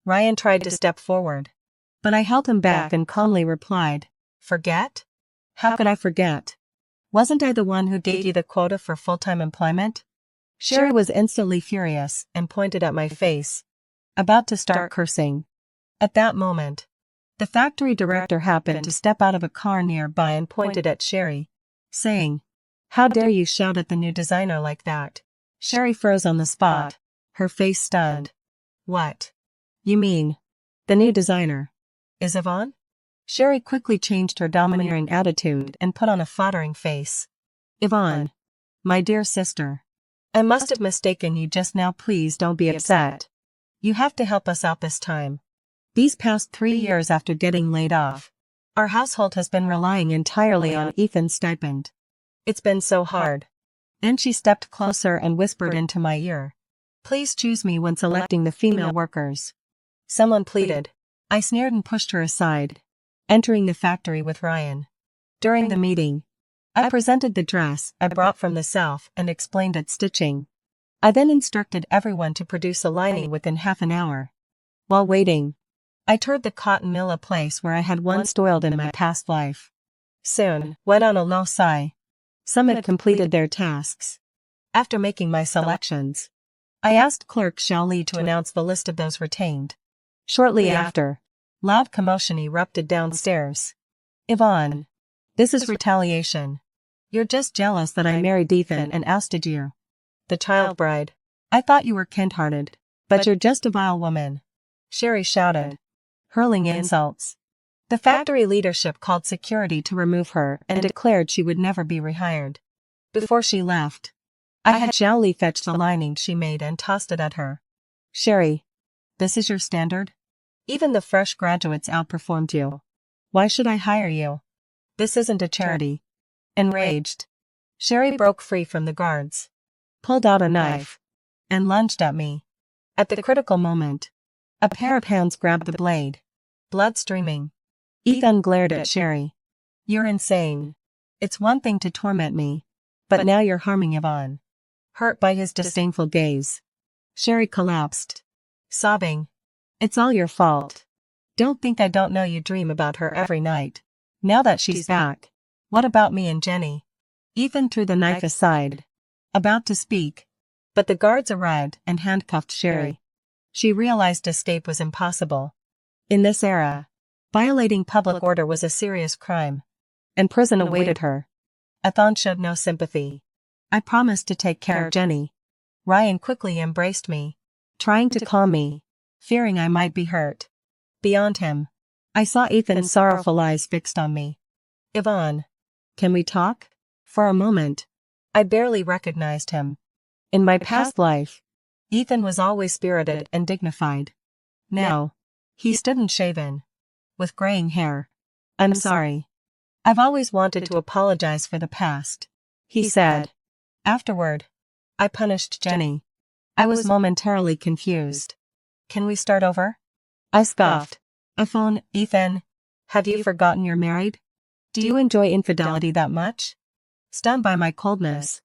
Ryan tried to step forward, but I held him back and calmly replied, "Forget? How could I forget? Wasn't I the one who gave you the quota for full-time employment?" Sherry was instantly furious and pointed at my face, about to start cursing. At that moment, the factory director happened to step out of a car nearby and pointed at Sherry, saying, "How dare you shout at the new designer like that?" Sherry froze on the spot, her face stunned. "What? You mean, the new designer is Yvonne?" Sherry quickly changed her domineering attitude and put on a flattering face. "Yvonne, my dear sister, I must have mistaken you just now. Please don't be upset. You have to help us out this time. These past 3 years after getting laid off, our household has been relying entirely on Ethan's stipend. It's been so hard." Then she stepped closer and whispered into my ear, "Please choose me when selecting the female workers." Someone pleaded. I sneered and pushed her aside, entering the factory with Ryan. During the meeting, I presented the dress I brought from the South and explained its stitching. I then instructed everyone to produce a lining within half an hour. While waiting, I toured the cotton mill, a place where I had once toiled in my past life. Soon, went on a low sigh. Some had completed their tasks. After making my selections, I asked Clerk Xiaoli to announce the list of those retained. Shortly after, loud commotion erupted downstairs. "Yvonne, this is retaliation. You're just jealous that I married Ethan and ousted you. The child bride. I thought you were kind-hearted, but you're just a vile woman," Sherry shouted, hurling insults. The factory leadership called security to remove her and declared she would never be rehired. Before she left, I had Xiaoli fetch the lining she made and tossed it at her. "Sherry, this is your standard? Even the fresh graduates outperformed you. Why should I hire you? This isn't a charity." Enraged, Sherry broke free from the guards, pulled out a knife, and lunged at me. At the critical moment, a pair of hands grabbed the blade, blood streaming. Ethan glared at Sherry. "You're insane. It's one thing to torment me, but now you're harming Yvonne." Hurt by his disdainful gaze, Sherry collapsed, sobbing, "It's all your fault. Don't think I don't know you dream about her every night. Now that she's back, what about me and Jenny?" Ethan threw the knife aside, about to speak, but the guards arrived and handcuffed Sherry. She realized escape was impossible. In this era, violating public order was a serious crime, and prison awaited her. Yvonne showed no sympathy. I promised to take care of Jenny. Ryan quickly embraced me, trying to calm me, fearing I might be hurt. Beyond him, I saw Ethan's sorrowful eyes fixed on me. "Yvonne, can we talk?" For a moment, I barely recognized him. In my past life, Ethan was always spirited and dignified. Now, he stood unshaven, with graying hair. "I'm sorry. I've always wanted to apologize for the past," he said. Afterward, I punished Jenny. I was momentarily confused. "Can we start over?" I scoffed. "A phone, Ethan? Have you forgotten you're married? Do you enjoy infidelity that much?" Stunned by my coldness,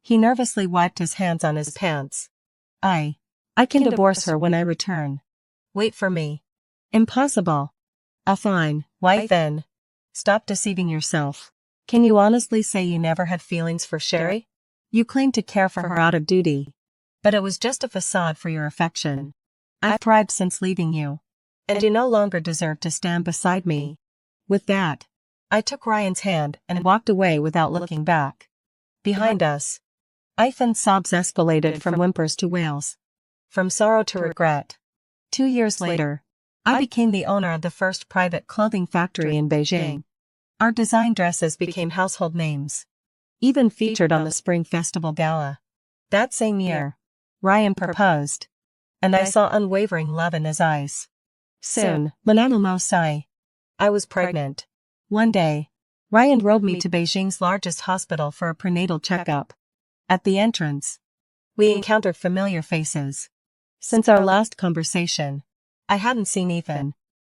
he nervously wiped his hands on his pants. I can divorce her when I return. Wait for me." "Impossible." Fine, why then? Stop deceiving yourself. Can you honestly say you never had feelings for Sherry? You claim to care for her out of duty, but it was just a facade for your affection. I've thrived since leaving you, and you no longer deserve to stand beside me." With that, I took Ryan's hand and walked away without looking back. Behind us, Ethan's sobs escalated from whimpers to wails, from sorrow to regret. 2 years later, I became the owner of the first private clothing factory in Beijing. Our design dresses became household names, even featured on the Spring Festival Gala. That same year, Ryan proposed, and I saw unwavering love in his eyes. Soon, I was pregnant. One day, Ryan drove me to Beijing's largest hospital for a prenatal checkup. At the entrance, we encountered familiar faces. Since our last conversation, I hadn't seen Ethan.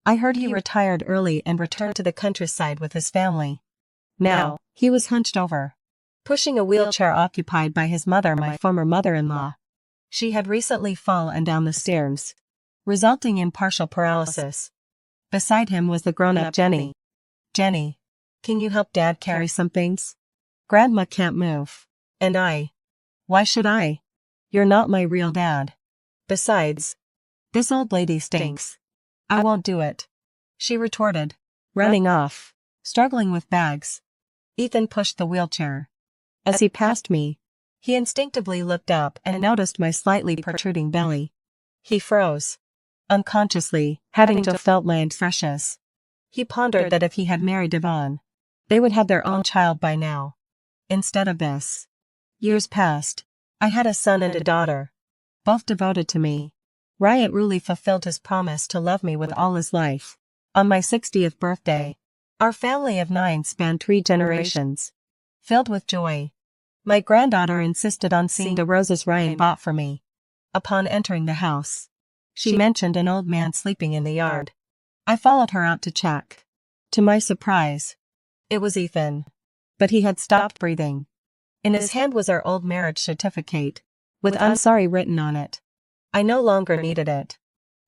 I heard he retired early and returned to the countryside with his family. Now, he was hunched over, pushing a wheelchair occupied by his mother, my former mother-in-law. She had recently fallen down the stairs, resulting in partial paralysis. Beside him was the grown-up Jenny. "Jenny, can you help Dad carry some things? Grandma can't move." And I. "Why should I? You're not my real dad. Besides, this old lady stinks. I won't do it," she retorted, running off, struggling with bags. Ethan pushed the wheelchair. As he passed me, he instinctively looked up and noticed my slightly protruding belly. He froze, unconsciously, having just felt my indiscretions. He pondered that if he had married Yvonne, they would have their own child by now. Instead of this, years passed. I had a son and a daughter, both devoted to me. Ryan really fulfilled his promise to love me with all his life. On my 60th birthday, our family of 9 spanned 3 generations. Filled with joy, my granddaughter insisted on seeing the roses Ryan bought for me. Upon entering the house, she mentioned an old man sleeping in the yard. I followed her out to check. To my surprise, it was Ethan. But he had stopped breathing. In his hand was our old marriage certificate, with "I'm sorry" written on it. I no longer needed it,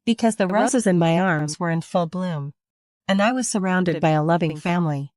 because the roses in my arms were in full bloom, and I was surrounded by a loving family.